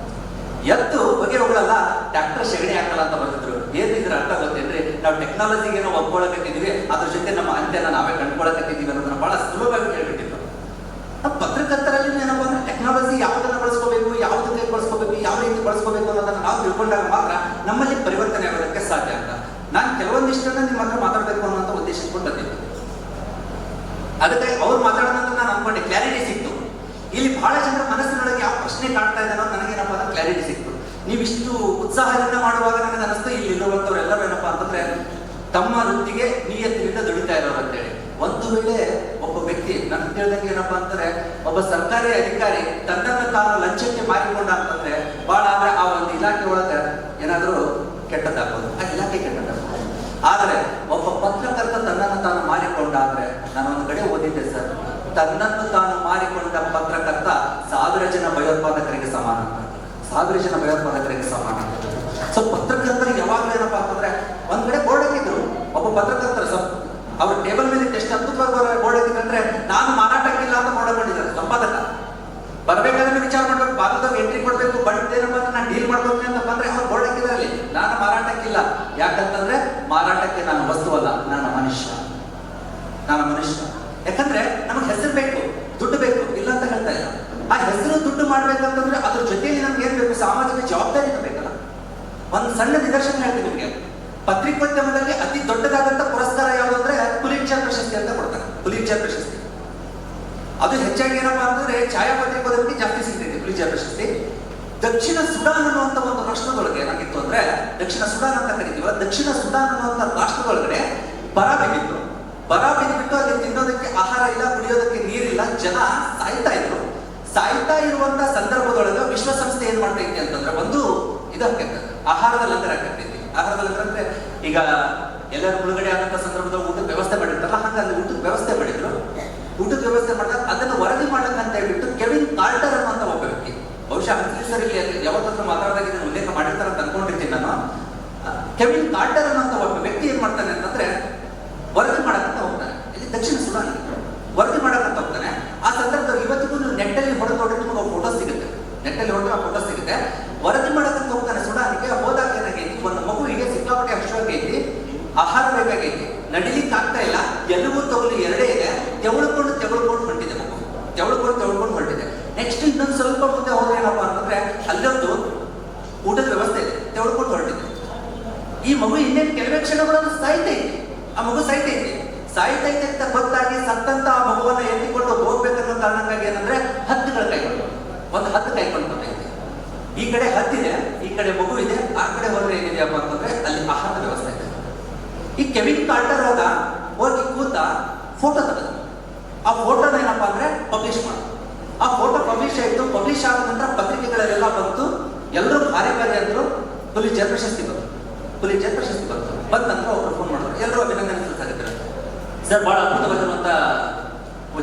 ಎತ್ತು ಬಗೆ ಹೋಗಲ್ಲ, ಟ್ರ್ಯಾಕ್ಟರ್ ಸೆಗಣಿ ಹಾಕಲ್ಲ ಅಂತ ಬರ್ತಿದ್ರು. ಏನಿದ್ರೆ ಅರ್ಥ ಗೊತ್ತೇನ್ರಿ? ನಾವು ಟೆಕ್ನಾಲಜಿಗೆ ಏನೋ ಒಪ್ಕೊಳ್ಳಕತ್ತಿದ್ವಿ, ಅದ್ರ ಜೊತೆ ನಮ್ಮ ಅಂತ್ಯನ ನಾವೇ ಕಂಡುಕೊಳ್ಳಕತ್ತಿದ್ದೀವಿ ಅನ್ನೋದನ್ನ ಬಹಳ ಸುಲಭವಾಗಿ ಹೇಳ್ಬಿಟ್ಟಿದ್ರು. ಪತ್ರಕರ್ತರಲ್ಲಿ ಏನಪ್ಪ ಅಂದ್ರೆ ಟೆಕ್ನಾಲಜಿ ಯಾವುದನ್ನ ಬಳಸ್ಕೋಬೇಕು, ಯಾವುದಕ್ಕೆ ಬಳಸ್ಕೋಬೇಕು, ಯಾವ ರೀತಿ ಬಳಸ್ಕೋಬೇಕು ಅನ್ನೋದನ್ನ ನಾವು ತಿಳ್ಕೊಂಡಾಗ ಮಾತ್ರ ನಮ್ಮಲ್ಲಿ ಪರಿವರ್ತನೆ ಆಗೋದಕ್ಕೆ ಸಾಧ್ಯ ಅಂತ. ನಾನು ಕೆಲವೊಂದಿಷ್ಟನ್ನ ನಿಮ್ಮ ಹತ್ರ ಮಾತಾಡಬೇಕು ಅನ್ನೋಂಥ ಉದ್ದೇಶ ಇಟ್ಕೊಂಡು ಬಂದಿದ್ದೆ. ಅದಕ್ಕೆ ಅವ್ರು ಮಾತಾಡೋಣ ಅಂತ ನಾನು ಅನ್ಕೊಂಡೆ, ಕ್ಲಾರಿಟಿ ಸಿಕ್ತು. ಇಲ್ಲಿ ಬಹಳ ಜನರ ಮನಸ್ಸಿನೊಳಗೆ ಯಾವ ಪ್ರಶ್ನೆ ಕಾಡ್ತಾ ಇದೆ ಅನ್ನೋದು ನನಗೇನಪ್ಪ ಅಂದ್ರೆ ಕ್ಲಾರಿಟಿ ಸಿಕ್ತು. ನೀವಿಷ್ಟು ಉತ್ಸಾಹದಿಂದ ಮಾಡುವಾಗ ನನಗೆ ಅನಿಸ್ತು ಇಲ್ಲಿ ಇರುವಂತವ್ರೆಲ್ಲರೂ ಏನಪ್ಪಾ ಅಂತಂದ್ರೆ ತಮ್ಮ ವೃತ್ತಿಗೆ ನಿಯತ್ತಿನಿಂದ ದುಡಿತಾ ಇರೋರು ಅಂತೇಳಿ. ಒಂದು ವೇಳೆ ಒಬ್ಬ ವ್ಯಕ್ತಿ ನನ್ಗೆ ತಿಳಿದಂಗೆ ಏನಪ್ಪಾ ಅಂತಂದ್ರೆ ಒಬ್ಬ ಸರ್ಕಾರಿ ಅಧಿಕಾರಿ ತನ್ನನ್ನು ತಾನು ಲಂಚಕ್ಕೆ ಮಾರಿಕೊಂಡ ಅಂತಂದ್ರೆ ಬಹಳ ಆದ್ರೆ ಆ ಒಂದು ಇಲಾಖೆ ಒಳಗೆ ಏನಾದ್ರೂ ಕೆಟ್ಟದ್ದಾಗ್ಬೋದು, ಆ ಇಲಾಖೆ ಕೆಟ್ಟದ್ದಾಗ್ಬೋದು. ಆದ್ರೆ ಒಬ್ಬ ಪತ್ರಕರ್ತ ತನ್ನನ್ನು ತಾನು ಮಾರಿಕೊಂಡಾದ್ರೆ, ನಾನು ಒಂದು ಕಡೆ ಓದಿದ್ದೆ ಸರ್, ತನ್ನನ್ನು ತಾನು ಮಾರಿಕೊಂಡ ಪತ್ರಕರ್ತ 1000 ಜನ ಭಯೋತ್ಪಾದಕರಿಗೆ ಸಮಾನ ಅಂತ. 1000 ಜನ ಭಯೋತ್ಪಾದಕರಿಗೆ ಸಮಾನ. ಸೊ ಪತ್ರಕರ್ತರಿಗೆ ಯಾವಾಗಲೂ ಏನಪ್ಪಾ ಅಂತಂದ್ರೆ ಒಂದ್ ಕಡೆ ಬೋರ್ಡ್ ಹಾಕಿದ್ರು. ಒಬ್ಬ ಪತ್ರಕರ್ತರು ಅವ್ರ ಟೇಬಲ್ ಮೇಲೆ ಎಷ್ಟು ಅದ್ಭುತವಾಗಿ ಬೋರ್ಡ್ ಹಾಕಿದ್ರೆ ನಾನು ಮಾರಾಟಕ್ಕಿಲ್ಲ ಅಂತ ಬೋರ್ಡ್ ಹಾಕೊಂಡಿದ್ದಾರೆ. ಸಂಪಾದಕ ಬರ್ಬೇಕಾದ್ರೆ ವಿಚಾರ ಮಾಡ್ಬೇಕು, ಭಾರತದಾಗ ಎಂಟ್ರಿ ಕೊಡ್ಬೇಕು, ಬಟ್ ಏನಪ್ಪಾ ಅಂದ್ರೆ ನಾನು ಡೀಲ್ ಮಾಡ್ಬೇಕು ಅಂತ ಬಂದ್ರೆ ಅವ್ರು ಬೋರ್ಡ್ ಹಾಕಿದ್ರಲ್ಲಿ ನಾನು ಮಾರಾಟಕ್ಕಿಲ್ಲ. ಯಾಕಂತಂದ್ರೆ ಮಾರಾಟಕ್ಕೆ ನಾನು ವಸ್ತುವಲ್ಲ, ನಾನು ಮನುಷ್ಯ. ಯಾಕಂದ್ರೆ ನಮಗೆ ಹೆಸರು ಬೇಕು, ದುಡ್ಡು ಬೇಕು, ಇಲ್ಲ ಅಂತ ಹೇಳ್ತಾ ಇಲ್ಲ. ಆ ಹೆಸರು ದುಡ್ಡು ಮಾಡ್ಬೇಕಂತಂದ್ರೆ ಅದ್ರ ಜೊತೆಯಲ್ಲಿ ನಮ್ಗೆ ಏನ್ ಬೇಕು, ಸಾಮಾಜಿಕ ಜವಾಬ್ದಾರಿ ಬೇಕಲ್ಲ. ಒಂದು ಸಣ್ಣ ನಿದರ್ಶನ ಹೇಳ್ತೀನಿ ನಿಮಗೆ. ಪತ್ರಿಕೋದ್ಯಮದಲ್ಲಿ ಅತಿ ದೊಡ್ಡದಾದಂತ ಪುರಸ್ಕಾರ ಯಾವುದು ಅಂದ್ರೆ ಪುಲಿಟ್ಜರ್ ಪ್ರಶಸ್ತಿ ಅಂತ ಕೊಡ್ತಾರೆ. ಪುಲಿಟ್ಜರ್ ಪ್ರಶಸ್ತಿ ಅದು ಹೆಚ್ಚಾಗಿ ಏನಪ್ಪಾ ಅಂತಂದ್ರೆ ಛಾಯಾಪತ್ರಿಕೋದ್ಯಮಕ್ಕೆ ಜಾಸ್ತಿ ಸಿಗ್ತೈತಿ ಪುಲಿಟ್ಜರ್ ಪ್ರಶಸ್ತಿ. ದಕ್ಷಿಣ ಸುಡಾನ್ ಅನ್ನುವಂತ ಒಂದು ರಾಷ್ಟ್ರದೊಳಗೆ ಏನಾಗಿತ್ತು ಅಂದ್ರೆ, ದಕ್ಷಿಣ ಸುಡಾನ್ ಅಂತ ಕರಿತೀವ, ದಕ್ಷಿಣ ಸುಡಾನ್ ಅನ್ನುವಂತ ರಾಷ್ಟ್ರದೊಳಗಡೆ ಬರ ಬಿದ್ದಿತ್ತು. ಬರ ಬಿದ್ದುಬಿಟ್ಟು ಅಲ್ಲಿ ತಿನ್ನೋದಕ್ಕೆ ಆಹಾರ ಇಲ್ಲ, ಕುಡಿಯೋದಕ್ಕೆ ನೀರಿಲ್ಲ, ಜನ ಸಾಯ್ತಾ ಇರುವಂತ ಸಂದರ್ಭದೊಳಗೆ ವಿಶ್ವಸಂಸ್ಥೆ ಏನ್ ಮಾಡ್ತಾ ಇತ್ತು ಅಂತಂದ್ರೆ ಒಂದು ಇದಕ್ಕೆ ಆಹಾರದ ಲಂಗರ್ ಹಾಕೈತಿ. ಆಹಾರದ ಲಂಗರ್ ಅಂದ್ರೆ ಈಗ ಎಲ್ಲರೂ ಮುಳುಗಡೆ ಆದಂತ ಸಂದರ್ಭದಲ್ಲಿ ಊಟದ ವ್ಯವಸ್ಥೆ ಮಾಡಿರ್ತಾರಲ್ಲ, ಹಂಗ ಅಲ್ಲಿ ಊಟದ ವ್ಯವಸ್ಥೆ ಮಾಡಿದ್ರು. ಊಟದ ವ್ಯವಸ್ಥೆ ಮಾಡಿದಾಗ ಅದನ್ನು ವರದಿ ಮಾಡ್ಲಕ್ಕ ಅಂತ ಹೇಳ್ಬಿಟ್ಟು ಕೆವಿನ್ ಕಾರ್ಟರ್ ಅನ್ನುವಂತ ಒಬ್ಬ ವ್ಯಕ್ತಿ, ಬಹುಶಃ ಸರ್ ಇಲ್ಲಿ ಯಾವತ್ತಾದ್ರೂ ಮಾತಾಡಿದಾಗ ಇದನ್ನು ಉಲ್ಲೇಖ ಮಾಡಿರ್ತಾರೆ ಅಂತ ಅನ್ಕೊಂಡಿರ್ತೀನಿ ನಾನು. ಕೆವಿನ್ ಕಾರ್ಟರ್ ಅನ್ನುವಂತ ಒಬ್ಬ ವ್ಯಕ್ತಿ ಏನ್ ಮಾಡ್ತಾನೆ ಅಂತಂದ್ರೆ ವರದಿ ಮಾಡಕ್ಕಂತ ಹೋಗ್ತಾನೆ. ಇಲ್ಲಿ ದಕ್ಷಿಣ ಸುಡಾನ್ ವರದಿ ಮಾಡಕ್ಕಂತ ಹೋಗ್ತಾನೆ. ಆ ಸಂದರ್ಭದಲ್ಲಿ ಇವತ್ತಿಗೂ ನೀವು ನೆಟ್ಟಲ್ಲಿ ಹೊಡೆದು ನಿಮಗೆ ಫೋಟೋ ಸಿಗುತ್ತೆ, ನೆಟ್ಟಲ್ಲಿ ಹೊಡೆದು ಆ ಫೋಟೋ ಸಿಗುತ್ತೆ. ವರದಿ ಮಾಡಕ್ಕಂತ ಹೋಗ್ತಾನೆ ಸುಡಾನಿಗೆ. ಹೋದಾಗ ಏನಾಗೈತಿ, ಒಂದು ಮಗುವಿಗೆ ಸಿಕ್ಕಾಪಟ್ಟೆ ಹಸಿವಾಗೈತಿ, ಆಹಾರ ಬೇಕಾಗೈತಿ, ನಡಿಲಿಕ್ಕೆ ಆಗ್ತಾ ಇಲ್ಲ, ಎಲ್ಲವೂ ತಗೊಳ್ಳಿ ಎರಡೇ ಇದೆ, ತೆವಳ್ಕೊಂಡು ಹೊಂಟಿದೆ ಮಗು, ತೆವಳ್ಕೊಂಡು ಹೊಂಟಿದೆ. ನೆಕ್ಸ್ಟ್ ಇನ್ನೊಂದು ಸ್ವಲ್ಪ ಮುಂದೆ ಹೋದ್ರೆ ಏನಪ್ಪಾ ಅಂತಂದ್ರೆ ಅಲ್ಲೊಂದು ಊಟದ ವ್ಯವಸ್ಥೆ ಇದೆ, ತೆವಳ್ಕೊಂಡು ಹೊರಟಿದೆ. ಈ ಮಗು ಇನ್ನೇನು ಕೆಲವೇ ಕ್ಷಣಗಳನ್ನು ಸಾಯ್ತೈತಿ, ಆ ಮಗು ಸಾಯ್ತೈತಿ ಅಂತ ಗೊತ್ತಾಗಿ ಸತ್ತಂತ ಆ ಮಗುವನ್ನ ಎತ್ತಿಕೊಂಡು ಹೋಗ್ಬೇಕನ್ನೋ ಕಾರಣಕ್ಕಾಗಿ ಏನಂದ್ರೆ ಹದ್ದುಗಳ ಕೈಗೊಂಡು ಒಂದು ಹದ್ದು ಕೈಕೊಂಡು ಬಂದೈತಿ. ಈ ಕಡೆ ಹದ್ದಿದೆ, ಈ ಕಡೆ ಮಗು ಇದೆ, ಆ ಕಡೆ ಹೋದ್ರೆ ಏನಿದೆಯಪ್ಪ ಅಂತಂದ್ರೆ ಅಲ್ಲಿ ಆಹಾರದ ವ್ಯವಸ್ಥೆ ಇದೆ. ಈ ಕೆವಿನ್ ಕಾರ್ಟರ್ ಹೋಗಿ ಕೂತ ಫೋಟೋ ತೆಗೆದು ಆ ಫೋಟೋನ ಏನಪ್ಪಾ ಅಂದ್ರೆ ಪಬ್ಲಿಷ್ ಮಾಡ. ಆ ಫೋಟೋ ಪಬ್ಲಿಷ್ ಆಯ್ತು. ಪಬ್ಲಿಷ್ ಆದ ನಂತರ ಪತ್ರಿಕೆಗಳೆಲ್ಲ ಬಂತು, ಎಲ್ಲರೂ ಭಾರಿ ಅಂದ್ರು. ಪುಲಿಟ್ಜರ್ ಪ್ರಶಸ್ತಿ ಬಂತು. ಬಂದ ನಂತರ ಒಬ್ರು ಫೋನ್ ಮಾಡಿದ್ರು, ಎಲ್ಲರೂ ಅಭಿನಂದನೆ ಸಲ್ಲಿಸಿದ್ರು. ಸರ್ ಬಹಳ ಅದ್ಭುತವಾಗಿರುವಂತ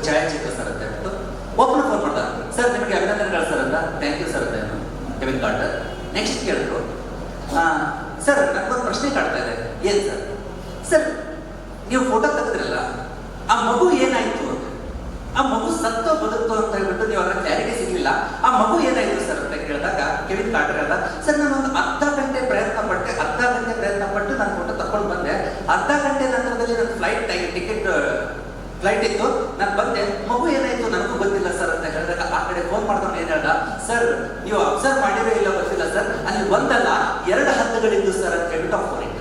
ಛಾಯಾಚಿತ್ರ ಸರ್ ಅಂತ ಹೇಳ್ಬಿಟ್ಟು ಒಬ್ಬರು ಫೋನ್ ಮಾಡ್ತಾರೆ. ಸರ್ ನಿಮಗೆ ಅಭಿನಂದನೆಗಳು ಸರ್ ಅಂತ. ಥ್ಯಾಂಕ್ ಯು ಸರ್ ಅಂತ ಕೆವಿನ್ ಕಾರ್ಟರ್. ನೆಕ್ಸ್ಟ್ ಕೇಳಿದ್ರು, ಸರ್ ನನಗೊಂದು ಪ್ರಶ್ನೆ ಕಾಡ್ತಾ ಇದೆ. ಏನ್ ಸರ್ ನೀವು ಫೋಟೋ ತೆಗೆದ್ರಲ್ಲ, ಆ ಮಗು ಏನಾಯ್ತು ಅಂತ, ಆ ಮಗು ಸತ್ತೋ ಬದುಕ್ತೋ ಅಂತ ಹೇಳ್ಬಿಟ್ಟು ನೀವು ಅದರ ಕ್ಲಾರಿಟಿ ಸಿಗ್ಲಿಲ್ಲ. ಆ ಮಗು ಏನಾಯ್ತು ಸರ್ ಅಂತ ಕೇಳಿದಾಗ ಕೆವಿನ್ ಕಾರ್ಟರ್ ಹೇಳ್ದ, ಸರ್ ನಾನು ಒಂದು ಅರ್ಧ ಗಂಟೆ ಪ್ರಯತ್ನ ಪಟ್ಟು ನಾನು ಫೋಟೋ ತಕೊಂಡು ಬಂದೆ. ಅರ್ಧ ಗಂಟೆ ನಂತರ ಟಿಕೆಟ್ ಫ್ಲೈಟ್ ಇತ್ತು. ನಾನು ಬಂದೆ, ಮಗು ಏನಾಯ್ತು ನನಗೂ ಗೊತ್ತಿಲ್ಲ ಸರ್ ಅಂತ ಹೇಳಿದಾಗ ಆ ಕಡೆ ಫೋನ್ ಮಾಡಿದವನು ಏನ್ ಹೇಳ್ದ, ಸರ್ ನೀವು ಅಬ್ಸರ್ವ್ ಮಾಡಿರೋ ಇಲ್ಲ ಗೊತ್ತಿಲ್ಲ ಸರ್, ಅಲ್ಲಿ ಒಂದಲ್ಲ 2 ಹದ್ದುಗಳಿದ್ದು ಸರ್ ಅಂತ ಹೇಳ್ಬಿಟ್ಟು ಫೋನ್ ಇಟ್ಟ.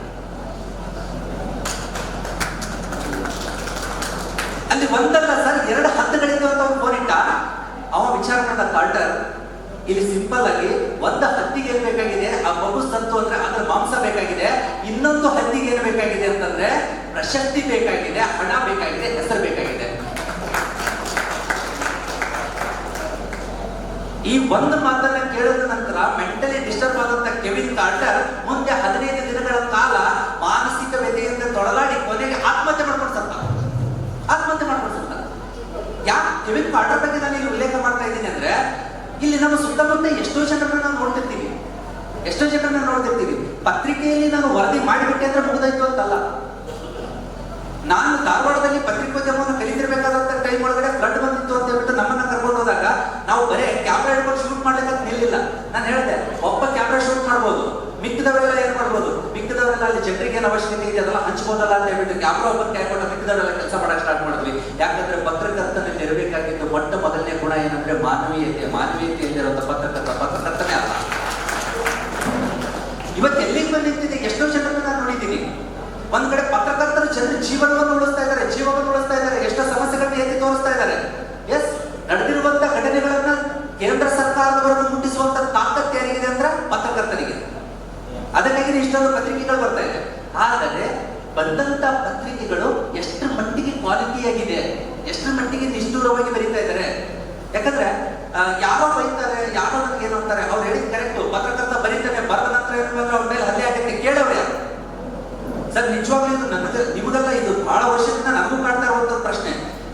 ಅಲ್ಲಿ ಒಂದಲ್ಲ ಸರ್ 2 ಹದ್ದುಗಳಿದ್ದು ಅಂತ ಅವ್ನು ಫೋನ್ ಇಟ್ಟ. ಅವ ವಿಚಾರ ಮಾಡಿದ ಕಾರ್ಟರ್, ಇಲ್ಲಿ ಸಿಂಪಲ್ ಆಗಿ ಒಂದು ಹದ್ದಿಗೆ ಏನ್ ಬೇಕಾಗಿದೆ, ಆ ಮಗು ಸತ್ತು ಅಂದ್ರೆ ಅದ್ರ ಮಾಂಸ ಬೇಕಾಗಿದೆ. ಇನ್ನೊಂದು ಹದ್ದಿಗೆ ಏನ್ ಬೇಕಾಗಿದೆ ಅಂತಂದ್ರೆ ಪ್ರಶಸ್ತಿ ಬೇಕಾಗಿದೆ, ಹಣ ಬೇಕಾಗಿದೆ, ಹೆಸರು ಬೇಕಾಗಿದೆ. ಈ ಒಂದು ಮಾತನ್ನ ಕೇಳಿದ ನಂತರ ಮೆಂಟಲಿ ಡಿಸ್ಟರ್ಬ್ ಆದಂತ ಕೆವಿನ್ ಕಾರ್ಟರ್ ಮುಂದೆ 15 ದಿನಗಳ ಕಾಲ ಮಾನಸಿಕ ವ್ಯಥೆಯಿಂದ ತೊಳಲಾಡಿ ಕೊನೆಗೆ ಆತ್ಮಹತ್ಯೆ ಮಾಡ್ಕೊಂಡು ಸತ್ತ. ಯಾಕೆ ಕೆವಿನ್ ಕಾರ್ಟರ್ ಬಗ್ಗೆ ನಾನು ಇಲ್ಲಿ ಉಲ್ಲೇಖ ಮಾಡ್ತಾ ಇದ್ದೀನಿ ಅಂದ್ರೆ, ಇಲ್ಲಿ ನಮ್ಮ ಸುತ್ತಮುತ್ತ ಎಷ್ಟೋ ಜನರನ್ನ ನಾವು ನೋಡ್ತಿರ್ತೀವಿ. ಪತ್ರಿಕೆಯಲ್ಲಿ ನಾನು ವರದಿ ಮಾಡಿಬಿಟ್ಟೆ ಅಂದ್ರೆ ಮುಗಿದಾಯ್ತು ಅಂತಲ್ಲ. ನಾನು ಧಾರವಾಡದಲ್ಲಿ ಪತ್ರಿಕೋದ್ಯಮವನ್ನು ಕಲಿತಿರ್ಬೇಕಾದಂತ ಟೈಮ್ ಒಳಗಡೆ ಫ್ಲಡ್ ಬಂದಿತ್ತು ಅಂತ ಹೇಳ್ಬಿಟ್ಟು ನಮ್ಮನ್ನ ಕರ್ಕೊಂಡು ಹೋದಾಗ ನಾವು ಬರೇ ಕ್ಯಾಮ್ರಾ ಹಿಡ್ಕೊಂಡು ಶೂಟ್ ಮಾಡ್ಲಿಕ್ಕೆ ನಿಲ್ಲಿಲ್ಲ. ನಾನು ಹೇಳಿದೆ, ಒಬ್ಬ ಕ್ಯಾಮ್ರಾ ಶೂಟ್ ಮಾಡ್ಬೋದು, ಮಿಕ್ಕಿದವರೆಲ್ಲ ಏನ್ ಮಾಡ್ಬೋದು, ಮಿಕ್ಕಿದವರೆಲ್ಲ ಅಲ್ಲಿ ಜನರಿಗೆ ಏನು ಅವಶ್ಯಕತೆ ಇದೆ ಅದೆಲ್ಲ ಹಂಚ್ಬೋದಲ್ಲ ಅಂತ ಹೇಳ್ಬಿಟ್ಟು ಕ್ಯಾಮ್ರಾ ಒಬ್ಬರು ಕೈಕೊಂಡು ಮಿಕ್ಕಿದವರೆಲ್ಲ ಕೆಲಸ ಮಾಡಕ್ಕೆ ಸ್ಟಾರ್ಟ್ ಮಾಡಿದ್ವಿ. ಯಾಕಂದ್ರೆ ಪತ್ರಕರ್ತನಲ್ಲಿ ಇರಬೇಕಾಗಿದ್ದು ಮೊದಲನೇ ಗುಣ ಏನಂದ್ರೆ ಮಾನವೀಯತೆಯಲ್ಲಿರುವಂತ ಪತ್ರಕರ್ತನೇ ಅಲ್ಲ. ಇವತ್ತು ಎಲ್ಲಿಗೆ ಬಂದಿದೆ, ಎಷ್ಟೋ ಜನರನ್ನ ನಾನು ನೋಡಿದ್ದೀನಿ. ಒಂದ್ ಕಡೆ ಪತ್ರಕರ್ತರು ಜನರ ಜೀವನವನ್ನು ಉಳಿಸ್ತಾ ಇದ್ದಾರೆ, ಎಷ್ಟೋ ಸಮಸ್ಯೆಗಳನ್ನ ಎತ್ತಿ ತೋರಿಸ್ತಾ ಇದ್ದಾರೆ. ಎಸ್, ನಡೆದಿರುವಂತ ಘಟನೆಗಳನ್ನ ಕೇಂದ್ರ ಸರ್ಕಾರದವರೆಗೂ ಮುಟ್ಟಿಸುವಂತ ತಾಕತ್ತು ಯಾರಿಗಿದೆ ಅಂದ್ರೆ ಪತ್ರಕರ್ತರಿಗೆ. ಅದಕ್ಕಾಗಿ ಇಷ್ಟೊಂದು ಪತ್ರಿಕೆಗಳು ಬರ್ತಾ ಇದೆ. ಆದರೆ ಬಂದಂತ ಪತ್ರಿಕೆಗಳು ಎಷ್ಟರ ಮಟ್ಟಿಗೆ ಕ್ವಾಲಿಟಿಯಾಗಿದೆ, ಎಷ್ಟರ ಮಟ್ಟಿಗೆ ನಿಷ್ಠೂರವಾಗಿ ಬರೀತಾ ಇದ್ದಾರೆ. ಯಾಕಂದ್ರೆ ಯಾರೋ ಬರೀತಾರೆ, ಯಾರೋ ನನಗೆ ಏನು ಅಂತಾರೆ, ಅವ್ರು ಹೇಳಿದ್ ಕರೆಕ್ಟ್, ಪತ್ರಕರ್ತ ಬರೀತಾನೆ, ಬರೆದ ನಂತರ ಏನಂದ್ರೆ ಅವ್ರ ಮೇಲೆ ಹಲ್ಲೆ ಆಗತ್ತೆ, ಕೇಳೋರು ಯಾರು ಸರ್? ನಿಜವಾಗ್ಲೂ ಇದು ನಿಮಗೆಲ್ಲ ಇದು ಬಹಳ ವರ್ಷದಿಂದ ನನಗೂ ಕಾಡ್ತಾ ಇರುವಂತ ಪ್ರಶ್ನೆ.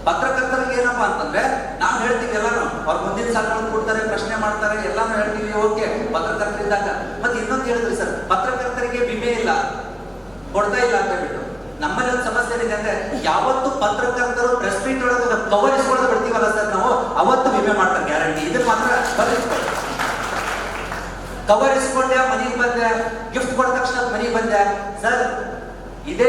ಪತ್ರಕರ್ತರಿಗೆ ಏನಪ್ಪಾ ಅಂತಂದ್ರೆ, ನಾವು ಹೇಳ್ತೀವಿ ಎಲ್ಲಾನು, ಅವ್ರ ಮುಂದಿನ ಸಾಲನ್ನು ಕೊಡ್ತಾರೆ, ಪ್ರಶ್ನೆ ಮಾಡ್ತಾರೆ, ಎಲ್ಲಾನು ಹೇಳ್ತೀವಿ, ಓಕೆ ಪತ್ರಕರ್ತರಿದ್ದಾಗ. ಮತ್ತೆ ಇನ್ನೊಂದು ಹೇಳಿದ್ರಿ ಸರ್, ಪತ್ರಕರ್ತರಿಗೆ ವಿಮೆ ಇಲ್ಲ, ಕೊಡ್ತಾ ಇಲ್ಲ ಅಂತ ಹೇಳ್ಬಿಟ್ಟು. ನಮ್ಮಲ್ಲಿ ಒಂದು ಸಮಸ್ಯೆ ಏನಿದೆ ಅಂದ್ರೆ, ಯಾವತ್ತು ಪತ್ರಕರ್ತರು ಪ್ರೆಸ್ ಮೀಟ್ ಒಳಗೆ ಕವರ್ ಇಸ್ಕೊಳ್ಳೋದು ಬಿಡ್ತೀವಲ್ಲ ಸರ್ ನಾವು, ಅವತ್ತು ವಿಮೆ ಮಾಡ್ತಾರೆ ಗ್ಯಾರಂಟಿ. ಇದನ್ನ ಮಾತ್ರ ಕವರ್ ಇಸ್ಕೊಂಡೆ ಮನೆಗೆ ಬಂದೆ, ಗಿಫ್ಟ್ ಕೊಟ್ಟ ತಕ್ಷಣ ಮನೆಗೆ ಬಂದೆ ಸರ್. ಇದೇ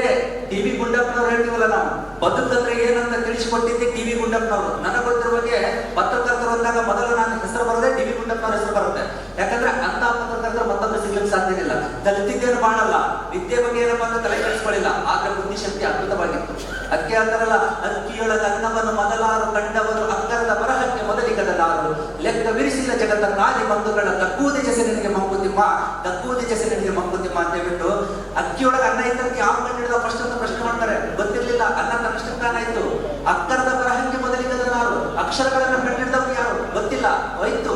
ಟಿವಿ ಗುಂಡಪ್ಪನವ್ರು ಹೇಳ್ತೀವಲ್ಲ ನಾವು, ಬದುಕಂದ್ರೆ ಏನಂತ ತಿಳಿಸಿಕೊಟ್ಟಿದ್ದೆ ಟಿವಿ ಗುಂಡಪ್ಪನವರು. ನನಗೆ ಗೊತ್ತಿರುವ ಬಗ್ಗೆ ಪತ್ರಕರ್ತರು ಅಂದಾಗ ಮೊದಲು ನಾನು ಹೆಸರು ಬರದೆ ಟಿವಿ ಗುಂಡಪ್ಪನವ್ರ ಹೆಸರು ಬರುತ್ತೆ. ಯಾಕಂದ್ರೆ ಅಂತ ಪತ್ರಕರ್ತರು ಮತ್ತೊಂದು ಸಿಗ್ಲಿಕ್ಕೆ ಸಾಧ್ಯ ಇಲ್ಲ. ಕಲಿತಿದ್ದೇನು ಮಾಡಲ್ಲ, ವಿದ್ಯೆ ಬಗ್ಗೆ ಏನಪ್ಪ ಅಂತ ತಲೆ ಕೆಡಿಸ್ಕೊಳ್ಳಿಲ್ಲ, ಆದ್ರೆ ಬುದ್ಧಿಶಕ್ತಿ ಅದ್ಭುತವಾಗಿತ್ತು. ಅದಕ್ಕೆ ಅಂತಾರಲ್ಲ, ಅಕ್ಕಿಯೊಳಗ ಅನ್ನವನ್ನು ಮೊದಲಾರು ಕಂಡವರು, ಅಕ್ಕರದ ಬರಹಕ್ಕೆ ಮೊದಲಿಗದಲಾರು, ಲೆಕ್ಕವಿರಿಸಿದ ಜಗತ್ತ ನಾಲಿ ಬಂಧುಗಳ ದಕ್ಕೂದಿ ಜಸನಿಗೆ ಮಂಕುತಿಮ್ಮ ಅಂತ ಹೇಳ್ಬಿಟ್ಟು, ಅಕ್ಕಿಯೊಳಗೆ ಅನ್ನ ಇದ್ದಕ್ಕೆ ಯಾವ ಕಂಡು ಹಿಡಿದ ಫಸ್ಟ್ ಅಂತ ಪ್ರಶ್ನೆ ಮಾಡ್ತಾರೆ. ಗೊತ್ತಿರ್ಲಿಲ್ಲ, ಅನ್ನ ತನ್ನಷ್ಟಕ್ಕೆ ಅನ್ನ ಇತ್ತು. ಅಕ್ಕರದ ಬರಹಕ್ಕೆ ಮೊದಲಿಗದಲಾರು, ಅಕ್ಷರಗಳನ್ನು ಕಂಡು ಹಿಡಿದವ್ರು ಯಾರು ಗೊತ್ತಿಲ್ಲ, ಹೋಯ್ತು.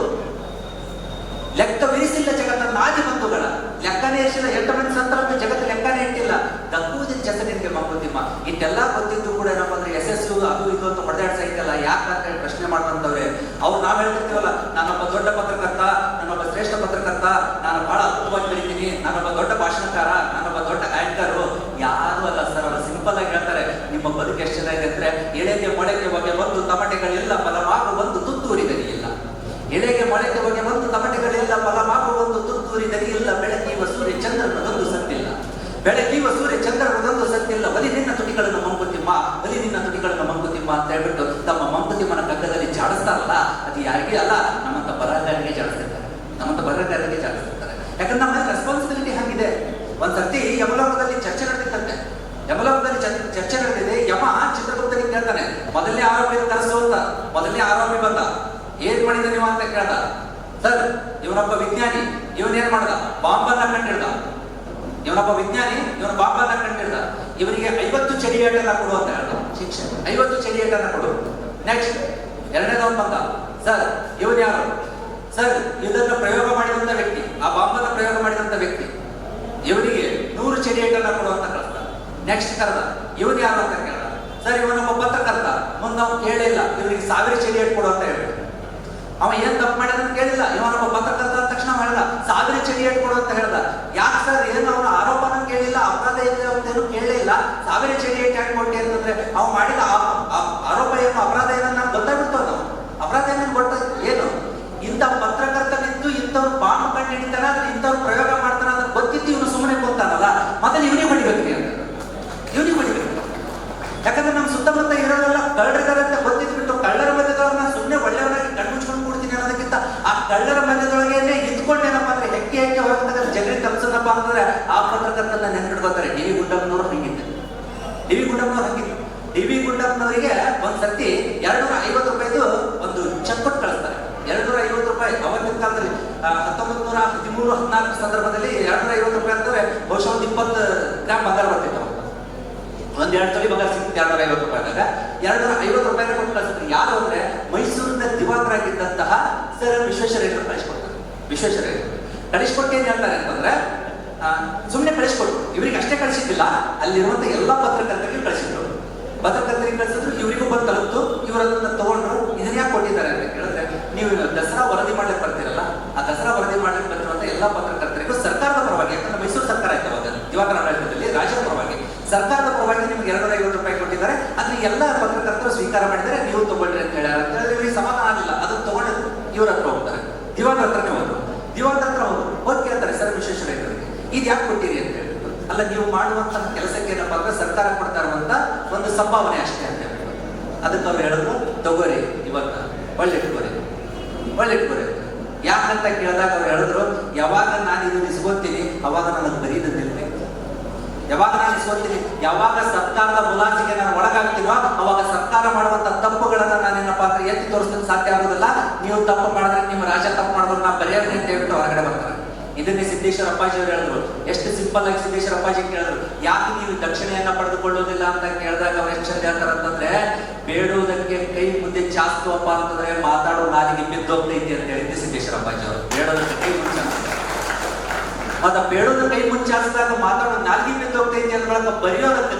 ಲೆಕ್ಕವಿರಿಸಿಲ್ಲ ಜಗತ್ತ ನಾದಿ ಬಂಧುಗಳ, ಲೆಕ್ಕನೇ ಇರಿಸಿಲ್ಲ, 8 ಮಂದಿ ಸಂತರನ್ನು ಜಗತ್ತು ಲೆಕ್ಕನೇ ಇಟ್ಟಿಲ್ಲ, ದಕ್ಕೂದಿ ಜಸನಿಗೆ ಮಂಕುತಿಮ್ಮ. ಇದೆಲ್ಲ ಗೊತ್ತಿದ್ದು ಕೂಡ ಏನಪ್ಪ ಅಂದ್ರೆ ಯಶಸ್ಸು ಅದು ಇದು ಅಂತ ಹೊಡೆದಾಡ್ಸೈತಲ್ಲ, ಯಾಕಂತ ಹೇಳಿ ಪ್ರಶ್ನೆ ಮಾಡುವಂತವ್ರೆ ಅವ್ರು. ನಾವ್ ಹೇಳ್ತಿರ್ತೀವಲ್ಲ, ನಾನೊಬ್ಬ ದೊಡ್ಡ ಪತ್ರಕರ್ತ, ನಾನೊಬ್ಬ ಶ್ರೇಷ್ಠ ಪತ್ರಕರ್ತ, ನಾನು ಬಹಳ ಅದ್ಭುತವಾಗಿ ಬರೀತೀನಿ, ನಾನೊಬ್ಬ ದೊಡ್ಡ ಭಾಷಣಕಾರ, ನಾನೊಬ್ಬ ದೊಡ್ಡ ಆಂಕರು. ಯಾರು ಅಲ್ಲ ಸರ್, ಅವರು ಸಿಂಪಲ್ ಆಗಿ ಹೇಳ್ತಾರೆ, ನಿಮ್ಮ ಬದುಕು ಎಷ್ಟು ಚೆನ್ನಾಗಿದೆ ಅಂದ್ರೆ, ಎಳೆಗೆ ಮೊಳೆಗೆ ಹೊಗೆ ಒಂದು ತಮಟೆಗಳಿಲ್ಲ, ಫಲಮಾಗು ಒಂದು ತುತ್ತೂರಿ ಗರಿಯಿಲ್ಲ. ಎಳೆಗೆ ಮೊಳೆಗೆ ಹೊಗೆ ಒಂದು ತಮಟೆಗಳಿಲ್ಲ, ಫಲಮಾಗು ಒಂದು ತುತ್ತೂರಿ ಗರಿಯಿಲ್ಲ. ಬೆಳಕೀವ ಸೂರ್ಯ ಚಂದ್ರನದೊಂದು ಸತ್ತಿಲ್ಲ, ಒಲಿ ನಿನ್ನ ತುಟಿಗಳನ್ನು ಮಂಕುತಿಮ್ಮ ಅಂತ ಹೇಳ್ಬಿಟ್ಟು ತಮ್ಮ ಮಂಕುತಿಮ್ಮನ ಕಗ್ಗದಲ್ಲಿ ಜಾಡಿಸ್ತಾರಲ್ಲ, ಅದು ಯಾರಿಗೆ ಅಲ್ಲ, ನಮ್ಮಂತ ಬರಹಗಾರರಿಗೆ ಜಾಡಿಸ್ತಿರ್ತಾರೆ. ಯಾಕಂದ್ರೆ ನಮ್ಮ ರೆಸ್ಪಾನ್ಸಿಬಿಲಿಟಿ ಹಾಗಿದೆ. ಒಂದ್ಸರ್ತಿ ಯಮಲೋಕದಲ್ಲಿ ಚರ್ಚೆ ನಡೆದಿತ್ತಂತೆ. ಚರ್ಚೆ ನಡೆದಿದೆ. ಯಮ ಚಿತ್ರಗುಪ್ತನಿಗೆ ಕೇಳ್ತಾನೆ, ಮೊದಲನೇ ಆರೋಪಿಯನ್ನು ಕರೆಸು ಅಂತ. ಮೊದಲನೇ ಆರೋಪಿ ಬಂದ, ಏನ್ ಮಾಡಿದ ನೀವು ಅಂತ ಕೇಳ್ದ. ಸರ್, ಇವನೊಬ್ಬ ವಿಜ್ಞಾನಿ, ಇವನೇನ್ ಮಾಡ್ದ, ಬಾಂಬನ್ನ ಕಂಡಿಡ್ದ. ಇವನೊಬ್ಬ ವಿಜ್ಞಾನಿ, ಇವನ ಬಾಂಬನ್ನ ಕಂಡಿಡ್ದ. ಇವನಿಗೆ 50 ಚಡಿಯೇಟನ್ನ ಕೊಡು ಅಂತ ಹೇಳ್ದ. ಶಿಕ್ಷೆ 50 ಚಡಿಯೇಟನ್ನ ಕೊಡು. ನೆಕ್ಸ್ಟ್ ಎರಡನೇದವನ್ ಬಂದ, ಸರ್ ಇವನ್ ಯಾರು? ಸರ್, ಇದನ್ನ ಪ್ರಯೋಗ ಮಾಡಿದಂತ ವ್ಯಕ್ತಿ, ಆ ಬಾಂಬನ್ನ ಪ್ರಯೋಗ ಮಾಡಿದಂತ ವ್ಯಕ್ತಿ, ಇವನಿಗೆ 100 ಚಡಿಯೇಟನ್ನ ಕೊಡು ಅಂತ ಕಳ್ದ. ನೆಕ್ಸ್ಟ್ ಕರೆದ, ಇವನ್ ಯಾರು ಅಂತ ಕೇಳ್ದ. ಸರ್, ಇವನೊಬ್ಬ ಪತ್ರಕರ್ತ, ಮುಂದೆ ಅವ್ನು ಕೇಳಿಲ್ಲ, ಇವನಿಗೆ 1000 ಚಡಿಯೇಟ್ ಕೊಡು ಅಂತ ಹೇಳ್ಬಿಟ್ಟು. ಅವ ಏನ್ ತಪ್ಪು ಮಾಡಿದಂತ ಕೇಳಿಲ್ಲ, ಇವನೊಬ್ಬ ಪತ್ರಕರ್ತ ಅಂದ ತಕ್ಷಣ ಹೇಳ್ದ 1000 ಚಡಿಯೇಟ್ ಕೊಡು ಅಂತ ಹೇಳ್ದ. ಯಾಕೆ ಸರ್, ಏನು ಅವನ ಆರೋಪನ ಕೇಳಿಲ್ಲ, ಅಪರಾಧ ಇದೆ ಅಂತೇನು ಕೇಳಲಿಲ್ಲ, 1000 ಚಡಿಯೇಟ್ ಯಾಕೆ ಕೊಟ್ಟೆ ಅಂತಂದ್ರೆ, ಅವ ಮಾಡಿದ ಆರೋಪ ಏನು, ಅಪರಾಧ ಏನನ್ನ ಗೊತ್ತಾಗ್ಬಿಡ್ತು. ಅದು ಅಪರಾಧ ಏನೇನು ಗೊತ್ತ ಏನು, ಇಂಥ ಪತ್ರಕರ್ತನಿದ್ದು ಇಂಥವ್ರು ಬಾಂಬ್ ಕಂಡು ಹಿಡಿತಾನೆ, ಆದ್ರೆ ಇಂಥವ್ರು ಪ್ರಯೋಗ ಮಾಡ್ತಾನೆ ಅಂದ್ರೆ ಗೊತ್ತಿತ್ತು, ಇವನು ಸುಮ್ಮನೆ ಕೂತಾನಲ್ಲ, ಮತ್ತೆ ಇವನಿಗೆ ಹೊಡಿಬೇಕು ಅಂತ. ಇವನಿಗೆ ಹೊಡಿಬೇಕು. ಬಂತಪ್ಪ ಅಂತಂದ್ರೆ ಆ ಪತ್ರಕರ್ತನ ನೆನ್ಪಿಡ್ಕೋತಾರೆ. ಡಿ ವಿ ಗುಂಡಪ್ಪನವರು ಹಂಗಿದ್ದೆ. ಡಿ ವಿ ಗುಂಡಪ್ಪನವ್ರು ಹಂಗಿದ್ರು. ಡಿ ವಿ ಗುಂಡಪ್ಪನವರಿಗೆ ಒಂದ್ಸರ್ತಿ 250 ರೂಪಾಯಿದು ಒಂದು ಚೆಕ್ ಕೊಟ್ಟು ಕಳಿಸ್ತಾರೆ. 250 ರೂಪಾಯಿ ಅವತ್ತಿನ ಕಾಲದಲ್ಲಿ 1913-14 ಸಂದರ್ಭದಲ್ಲಿ 250 ರೂಪಾಯಿ ಅಂತಂದ್ರೆ ಬಹುಶಃ ಒಂದು 20 ಗ್ರಾಮ್ ಬಂಗಾರ ಬರ್ತಿತ್ತು. ಒಂದ್ 2 ತೊಲಿ ಬಂಗಾರ ಸಿಕ್ತಿತ್ತು 250 ರೂಪಾಯಿದಾಗ. 250 ರೂಪಾಯಿನ ಕೊಟ್ಟು ಕಳಿಸಿದ್ರು. ಯಾರು ಅಂದ್ರೆ ಮೈಸೂರಿನ ದಿವಾಕರಾಗಿದ್ದಂತಹ ಸರ್ ವಿಶ್ವೇಶ್ವರಯ್ಯನವರು ಕಳಿಸ್ಕೊಡ್ತಾರೆ. ವಿಶ್ವೇಶ್ವರಯ್ಯ ಕಳಿಸ್ಕೊಟ್ಟು ಏನ್ ಹೇಳ್ತಾರೆ ಅಂತಂದ್ರೆ ಸುಮ್ಮನೆ ಕಳಿಸ್ಕೊಟ್ರು. ಇವ್ರಿಗೆ ಅಷ್ಟೇ ಕಳಿಸಿದ್ದಿಲ್ಲ, ಅಲ್ಲಿರುವಂತ ಎಲ್ಲಾ ಪತ್ರಕರ್ತರಿಗೆ ಕಳಿಸಿದ್ರು. ಪತ್ರಕರ್ತರಿಗೆ ಕಳಿಸಿದ್ರು, ಇವರಿಗೂ ಬಂದು ತಲುಪ್ತು. ಇವರು ಅದನ್ನ ತಗೊಂಡ್ರು. ಇದನ್ನ ಯಾಕೆ ಕೊಟ್ಟಿದ್ದಾರೆ ಅಂತ ಕೇಳಿದ್ರೆ, ನೀವು ದಸರಾ ವರದಿ ಮಾಡ್ಲಿಕ್ಕೆ ಬರ್ತೀರಲ್ಲ, ಆ ದಸರಾ ವರದಿ ಮಾಡ್ಲಿಕ್ಕೆ ಬಂದಿರುವಂತ ಎಲ್ಲಾ ಪತ್ರಕರ್ತರಿಗೂ ಸರ್ಕಾರದ ಪರವಾಗಿ, ಯಾಕಂದ್ರೆ ಮೈಸೂರು ಸರ್ಕಾರ ಇತ್ತು ಅವಾಗ, ದಿವಾಕರ ಆಡಳಿತದಲ್ಲಿ ರಾಜ್ಯದ ಪರವಾಗಿ, ಸರ್ಕಾರದ ಪರವಾಗಿ ನಿಮ್ಗೆ 250 ರೂಪಾಯಿ ಕೊಟ್ಟಿದ್ದಾರೆ. ಅದ್ರ ಎಲ್ಲ ಪತ್ರಕರ್ತರು ಸ್ವೀಕಾರ ಮಾಡಿದರೆ ನೀವು ತಗೊಳ್ರಿ ಅಂತ ಹೇಳ್ಯಾರ ಅಂತ ಹೇಳಿದ್ರೆ ಇವರಿಗೆ ಸಮಾಧಾನ ಆಗಲಿಲ್ಲ. ಅದನ್ನ ತಗೊಂಡು ಇವ್ರ ಹತ್ರ ಹೋಗ್ತಾರೆ, ದಿವಾಕರ ಹತ್ರನೇ ಹೋದ್ರು. ದಿವಾಕರ ಹತ್ರ ಹೋಗಿ ಕೇಳ್ತಾರೆ, ಸರ್ ವಿಶ್ವೇಶ್ವರಯ್ಯನವರಿಗೆ ಇದು ಯಾಕೆ ಕೊಟ್ಟಿರಿ ಅಂತ ಹೇಳಿ. ಅಲ್ಲ, ನೀವು ಮಾಡುವಂತಹ ಕೆಲಸಕ್ಕೆ ಏನಪ್ಪಾ ಅಂದ್ರೆ ಸರ್ಕಾರ ಕೊಡ್ತಾ ಇರುವಂತ ಒಂದು ಸಂಭಾವನೆ ಅಷ್ಟೇ ಅಂತ ಹೇಳ್ತಾರೆ. ಅದಕ್ಕೆ ಅವ್ರು ಹೇಳಿದ್ರು, ತಗೋರಿ ಇವತ್ತ ಒಳ್ಳೆಟ್ಕೋರಿ. ಯಾಕಂತ ಕೇಳಿದಾಗ ಅವ್ರು ಹೇಳಿದ್ರು, ಯಾವಾಗ ನಾನು ಇದನ್ನ ಇಸ್ಕೊತೀನಿ ಅವಾಗ ನನಗೆ ಬರೀದ ನಿಲ್ಬೇಕು. ಯಾವಾಗ ನಾನು ಇಸ್ಕೊತೀನಿ, ಯಾವಾಗ ಸರ್ಕಾರದ ಮುಲಾಜಿಗೆ ನಾನು ಒಳಗಾಗ್ತೀನೋ ಅವಾಗ ಸರ್ಕಾರ ಮಾಡುವಂತ ತಪ್ಪುಗಳನ್ನ ನಾನೇನಪ್ಪಾ ಅಂದ್ರೆ ಎತ್ತಿ ತೋರಿಸಲಿಕ್ಕೆ ಸಾಧ್ಯ ಆಗೋದಿಲ್ಲ. ನೀವು ತಪ್ಪು ಮಾಡಿದ್ರೆ ನಿಮ್ಮ ರಾಜ ತಪ್ಪು ಮಾಡಿದ್ರು ನಾ ಬರೆಯೋದ್ರಿ ಅಂತ ಹೇಳ್ಬಿಟ್ಟು ಹೊರಗಡೆ ಬರ್ತಾರೆ. ಇದನ್ನೇ ಸಿದ್ದೇಶ್ವರ ಅಪ್ಪಾಜಿ ಅವರು ಹೇಳಿದ್ರು. ಎಷ್ಟು ಸಿಂಪಲ್ ಆಗಿ ಸಿದ್ದೇಶ್ವರ ಅಪ್ಪಾಜಿ ಕೇಳಿದ್ರು, ಯಾಕೆ ನೀವು ದಕ್ಷಿಣೆಯನ್ನ ಪಡೆದುಕೊಳ್ಳೋದಿಲ್ಲ ಅಂತ ಕೇಳಿದಾಗ ಅವ್ರು ಎಷ್ಟು ಚಂದ ಹೇಳ್ತಾರೆ ಅಂತಂದ್ರೆ, ಬೇಡುವುದಕ್ಕೆ ಕೈ ಮುಂದೆ ಚಾಸ್ತುವಪ್ಪ ಅಂತಂದ್ರೆ ಮಾತಾಡೋ ನಾಲಿಗೆ ಬಿದ್ದೋಗ್ತೈತಿ ಅಂತ ಹೇಳಿದ್ದೆ ಸಿದ್ದೇಶ್ವರ ಅಪ್ಪಾಜಿ ಅವರು. ಬೇಡೋದಕ್ಕೆ ಕೈ ಮುಂಚೆ ಬೇಡೋದ ಕೈ ಮುಚ್ಚಾಸಿದಾಗ ಮಾತಾಡೋ ನಾಲ್ಗಿ ಬಿದ್ದು ಹೋಗ್ತೈತಿ ಅಂದ್ರೊಳಗ ಬರೆಯೋದಕ್ಕೆ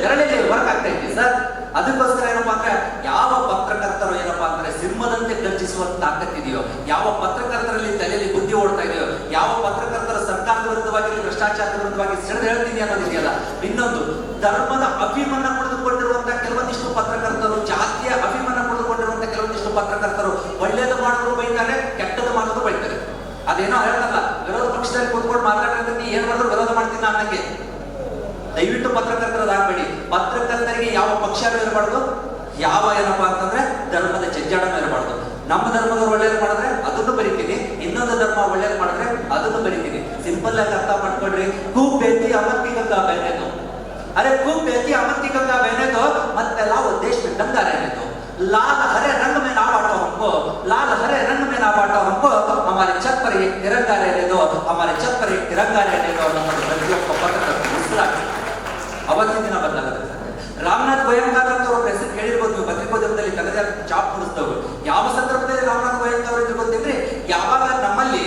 ಬೆರಳಲ್ಲಿ ವರ್ಕ್ ಆಗ್ತೈತಿ ಸರ್. ಅದಕ್ಕೋಸ್ಕರ ಏನಪ್ಪಾ ಅಂದ್ರೆ ಯಾವ ಪತ್ರಕರ್ತರು ಏನಪ್ಪಾ ಅಂದ್ರೆ ಸಿಂಹದಂತೆ ಗರ್ಜಿಸುವ ತಾಕತ್ತಿದೆಯೋ, ಯಾವ ಪತ್ರಕರ್ತರಲ್ಲಿ ತಲೆಯಲ್ಲಿ ಬುದ್ಧಿ ಓಡ್ತಾ ಇದೆಯೋ, ಯಾವ ಪತ್ರಕರ್ತರ ಸರ್ಕಾರದ ವಿರುದ್ಧವಾಗಿ ಭ್ರಷ್ಟಾಚಾರದ ವಿರುದ್ಧವಾಗಿ ಸಿಡಿದು ಹೇಳ್ತೀನಿ ಅನ್ನೋದಿದೆಯಲ್ಲ. ಇನ್ನೊಂದು, ಧರ್ಮದ ಅಭಿಮಾನ ಪಡೆದುಕೊಂಡಿರುವಂತಹ ಕೆಲವೊಂದಿಷ್ಟು ಪತ್ರಕರ್ತರು, ಜಾತಿಯ ಅಭಿಮಾನ ಪಡೆದುಕೊಂಡಿರುವಂತಹ ಕೆಲವೊಂದಿಷ್ಟು ಪತ್ರಕರ್ತರು ಒಳ್ಳೇದು ಮಾಡಿದ್ರು ಬೈತಾರೆ, ಕೆಟ್ಟದ್ದು ಮಾಡಿದ್ರು ಬೈತಾರೆ. ಅದೇನೋ ಹೇಳ್ತಲ್ಲ, ವಿರೋಧ ಪಕ್ಷದಲ್ಲಿ ಕೂತ್ಕೊಂಡು ಮಾತಾಡೋದಕ್ಕೆ ನೀ ಏನ್ ಮಾಡಿದ್ರು ವಿರೋಧ ಮಾಡ್ತೀನಿ ಅನ್ನಂಗೆ. ದಯವಿಟ್ಟು ಪತ್ರಕರ್ತರದಾಗಬೇಡಿ. ಪತ್ರಕರ್ತರಿಗೆ ಯಾವ ಪಕ್ಷನೂ ಇರಬಾರ್ದು, ಯಾವ ಏನಪ್ಪಾ ಅಂತಂದ್ರೆ ಧರ್ಮದ ಜಂಜಾಟನೂ ಇರಬಾರ್ದು. ನಮ್ಮ ಧರ್ಮದವ್ರು ಒಳ್ಳೇದು ಮಾಡಿದ್ರೆ ಅದನ್ನು ಬರಿತೀನಿ, ಇನ್ನೊಂದು ಧರ್ಮ ಒಳ್ಳೇದು ಮಾಡಿದ್ರೆ ಅದನ್ನು ಬರಿತೀನಿ. ಸಿಂಪಲ್ ಆಗಿ ಅರ್ಥ ಮಾಡ್ಕೊಡ್ರಿ. खूब बेटी अमर की गंगा बहने दो, अरे खूब बेटी अमर की गंगा बहने दो, ಮತ್ತೆ लाओ देश में दंगा रहने दो, लाल हरे रंग में ना बांटो हमको, लाल हरे रंग में ना बांटो हमको, हमारे छत पर एक तिरंगा रहने दो, हमारे छत पर एक तिरंगा रहने दो ಅನ್ನೋದು ಪ್ರತಿಯೊಬ್ಬ ಪತ್ರಕರ್ತರು ಉಸಿರಾಗಿ ಅವತ್ತಿನ ದಿನ ಬದಲಾಗುತ್ತೆ. ರಾಮನಾಥ್ ಗೋಯಂಕಾರ್ ಅಂತ ಅವ್ರ ಹೆಸರು ಕೇಳಿರ್ಬೋದು ನೀವು, ಪತ್ರಿಕೋದ್ಯಮದಲ್ಲಿ ತನ್ನದೇ ಜಾಬ್ ಮುಡಿಸ್ತವ್ರು. ಯಾವ ಸಂದರ್ಭದಲ್ಲಿ ರಾಮನಾಥ್ ಗೋಯಂಕಾರ್ ಇದ್ರು ಗೊತ್ತಿದ್ರಿ? ಯಾವಾಗ ನಮ್ಮಲ್ಲಿ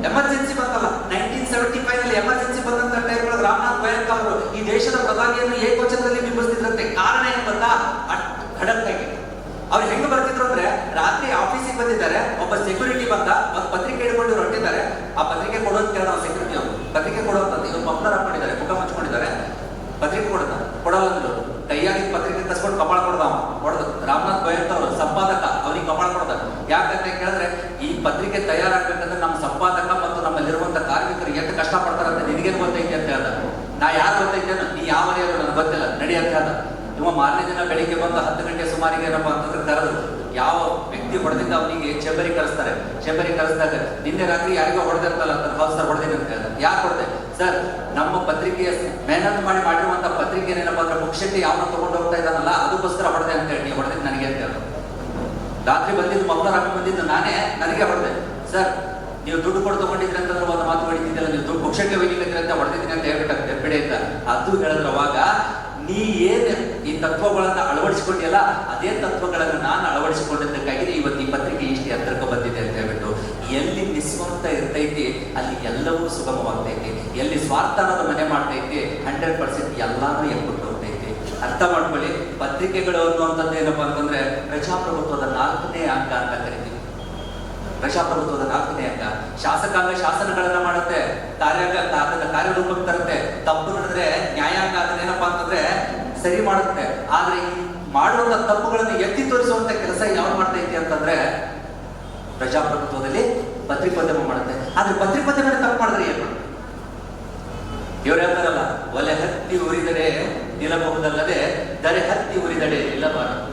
ಎಮರ್ಜೆನ್ಸಿ ಬಂತಲ್ಲ, 1975 ನಲ್ಲಿ ಎಮರ್ಜೆನ್ಸಿ ಬಂದಂತ ಟೈಮ್ ಒಳಗೆ ರಾಮನಾಥ್ ಗೋಯಂಕಾರ್ ಅವರು ಈ ದೇಶದ ಪ್ರಧಾನಿಯನ್ನು ಏಕವಚನದಲ್ಲಿ ಬಿಂಬಿಸ್ತಿದ್ರಂತೆ. ಕಾರಣ ಏನ್ ಗೊತ್ತಾ? ಖಡಕ್ ಆಗಿ ಅವ್ರು ಹೆಂಗ್ ಬರ್ತಿದ್ರು ಅಂದ್ರೆ, ರಾತ್ರಿ ಆಫೀಸಿಗೆ ಬಂದಿದ್ದಾರೆ, ಒಬ್ಬ ಸೆಕ್ಯೂರಿಟಿ ಬಂದ, ಒಂದು ಪತ್ರಿಕೆ ಹಿಡ್ಕೊಂಡು ಇವ್ರು ಹೊಟ್ಟಿದ್ದಾರೆ. ಆ ಪತ್ರಿಕೆ ಕೊಡೋದು ಕೇಳ ಸೆಕ್ಯೂರಿಟಿ ಅವರು ಪತ್ರಿಕೆ ಕೊಡೋದಂತ ಇವ್ರು ಮಫ್ಲರ್ ಹಾಕೊಂಡಿದ್ದಾರೆ, ಮುಖ ಮುಚ್ಕೊಂಡಿದ್ದಾರೆ. ಪತ್ರಿಕೆ ಕೊಡಲ್ಲ ಅಂದ್ರು, ಕೈಯಾಗಿ ಪತ್ರಿಕೆ ಕಸ್ಕೊಂಡು ಕಪಾಳ ಹೊಡೆದು ರಾಮನಾಥ್ ಗೋಯಂಕಾರ್ ಅವರು ಸಂಪಾದಕ ಅವ್ರಿಗೆ ಕಪಾಳ ಕೊಡ್ದ. ಯಾಕಂತ ಕೇಳಿದ್ರೆ, ಈ ಪತ್ರಿಕೆ ತಯಾರಾಗಬೇಕಂದ್ರೆ ನಮ್ಮ ಸಂಪಾದಕ ಮತ್ತು ನಮ್ಮಲ್ಲಿರುವಂತ ಕಾರ್ಮಿಕರು ಎಷ್ಟು ಕಷ್ಟ ಪಡ್ತಾರಂತ ನಿನಗೇನು ಗೊತ್ತೈತಿ ಅಂತ ಹೇಳ್ದ. ನಾ ಯಾರು ಗೊತ್ತೈತೇನು, ನೀ ಯಾವ ಮನೆಯವರು ನನಗೆ ಗೊತ್ತಿಲ್ಲ, ನಡಿ ಅಂತ ಹೇಳ್ದ. ಇವ ಮಾರನೇ ದಿನ ಬೆಳಿಗ್ಗೆ ಬಂದು 10 ಗಂಟೆ ಸುಮಾರಿಗೆ ಏನಪ್ಪಾ ಅಂತಂದ್ರೆ ಕರೆದ್ರು. ಯಾವ ವ್ಯಕ್ತಿ ಹೊಡೆದಿದ್ದ ಅವನಿಗೆ ಚೆಂಬರಿ ಕಳಿಸ್ತಾರೆ. ಚೆಂಬರಿ ಕಳಿಸಿದಾಗ ನಿನ್ನೆ ರಾತ್ರಿ ಯಾರಿಗೋ ಹೊಡೆದಿರ್ತಲ್ಲ ಅಂತ, ಹೌದು ಸರ್ ಹೊಡೆದಿನಿ ಅಂತ ಹೇಳ್ದ. ಯಾಕೆ ಹೊಡೆದೆ ಸರ್? ನಮ್ಮ ಪತ್ರಿಕೆಯ ಮೆಹನತ್ ಮಾಡಿರುವಂತ ಪತ್ರಿಕೆ ಏನಪ್ಪಾ ಅಂದ್ರೆ ಮುಖ್ಯಶೆಟ್ಟಿ ಯಾವನ್ನ ತಗೊಂಡು ಹೋಗ್ತಾ ಇದ್ದಾನಲ್ಲ, ಅದಕ್ಕೋಸ್ಕರ ಹೊಡೆದೆ ಅಂತ ಹೇಳಿ. ನೀವು ಹೊಡೆದಿದ್ದು ನನಗೆ ಅಂತ ಹೇಳ್ದ. ರಾತ್ರಿ ಬಂದಿದ್ದು ಮಕ್ಕಳು ಹಾಕಿ ಬಂದಿದ್ದು ನಾನೇ, ನನಗೆ ಹೊಡೆದೆ. ಸರ್ ನೀವು ದುಡ್ಡು ಕೊಟ್ಟು ತಗೊಂಡಿದ್ರಿ ಅಂತಂದ್ರೆ ಒಂದು ಮಾತು ಹೊಡಿತಿದ್ದಲ್ಲ, ನೀವು ದುಡ್ಡು ಮುಖ್ಯಕ್ಕೆ ಒಯ್ಲಿಕ್ಕೆ ಅಂತ ಹೊಡೆದಿದ್ದೀನಿ ಅಂತ ಹೇಳ್ಬಿಟ್ಟಾಗ್ತದೆ ಬೆಳೆ ಅಂತ. ಅದು ಹೇಳಿದ್ರೆ ಅವಾಗ ನೀ ಏನ್ ಈ ತತ್ವಗಳನ್ನ ಅಳವಡಿಸಿಕೊಂಡಿಯಲ್ಲ, ಅದೇ ತತ್ವಗಳನ್ನು ನಾನು ಅಳವಡಿಸಿಕೊಂಡಿದ್ದಕ್ಕಾಗಿ ಇವತ್ತು ಈ ಪತ್ರಿಕೆ ಇಷ್ಟು ಎತ್ತರಕ್ಕೆ ಬಂದಿದೆ ಅಂತ ಹೇಳ್ಬಿಟ್ಟು. ಎಲ್ಲಿ ನಿಸ್ವಾರ್ಥ ಇರ್ತೈತಿ ಅಲ್ಲಿ ಎಲ್ಲವೂ ಸುಗಮವಾಗ್ತೈತಿ. ಎಲ್ಲಿ ಸ್ವಾರ್ಥ ಅನ್ನೋದು ಮನೆ ಮಾಡ್ತೈತಿ 100% ಎಲ್ಲಾನು ಎಕ್ಬಿಟ್ಟು ಹೋಗ್ತೈತಿ. ಅರ್ಥ ಮಾಡ್ಕೊಳ್ಳಿ. ಪತ್ರಿಕೆಗಳು ಅನ್ನುವಂಥದ್ದು ಏನಪ್ಪಾ ಅಂತಂದ್ರೆ ಪ್ರಜಾಪ್ರಭುತ್ವದ 4ನೇ ಅಂಗ ಅಂತ ಕರಿತೀವಿ. ಪ್ರಜಾಪ್ರಭುತ್ವದ 4ನೇ ಅಂಗ. ಶಾಸಕಾಂಗ ಶಾಸನಗಳನ್ನ ಮಾಡುತ್ತೆ, ಕಾರ್ಯರೂಪಕ್ಕೆ ತರುತ್ತೆ. ತಪ್ಪು ನಡೆದ್ರೆ ನ್ಯಾಯಾಂಗ ಅದನ್ನೇನಪ್ಪಾ ಅಂತಂದ್ರೆ ಸರಿ ಮಾಡುತ್ತೆ. ಆದ್ರೆ ಈ ಮಾಡುವಂತ ತಪ್ಪುಗಳನ್ನು ಎತ್ತಿ ತೋರಿಸುವಂತ ಕೆಲಸ ಯಾವ್ದು ಮಾಡ್ತೈತಿ ಅಂತಂದ್ರೆ ಪ್ರಜಾಪ್ರಭುತ್ವದಲ್ಲಿ ಪತ್ರಿಕೋದ್ಯಮ ಮಾಡುತ್ತೆ. ಆದ್ರೆ ಪತ್ರಿಕೋದ್ಯಮ ತಪ್ಪು ಮಾಡಿದ್ರೆ ಏನ್ ಮಾಡುತ್ತೆ? ಇವ್ರು ಹೇಳ್ತಾರಲ್ಲ, ಒಲೆ ಹತ್ತಿ ಉರಿದಡೆ ನಿಲ್ಲಬಹುದಲ್ಲದೆ ದರೆ ಹತ್ತಿ ಉರಿದಡೆ ನಿಲ್ಲಬಾರದು.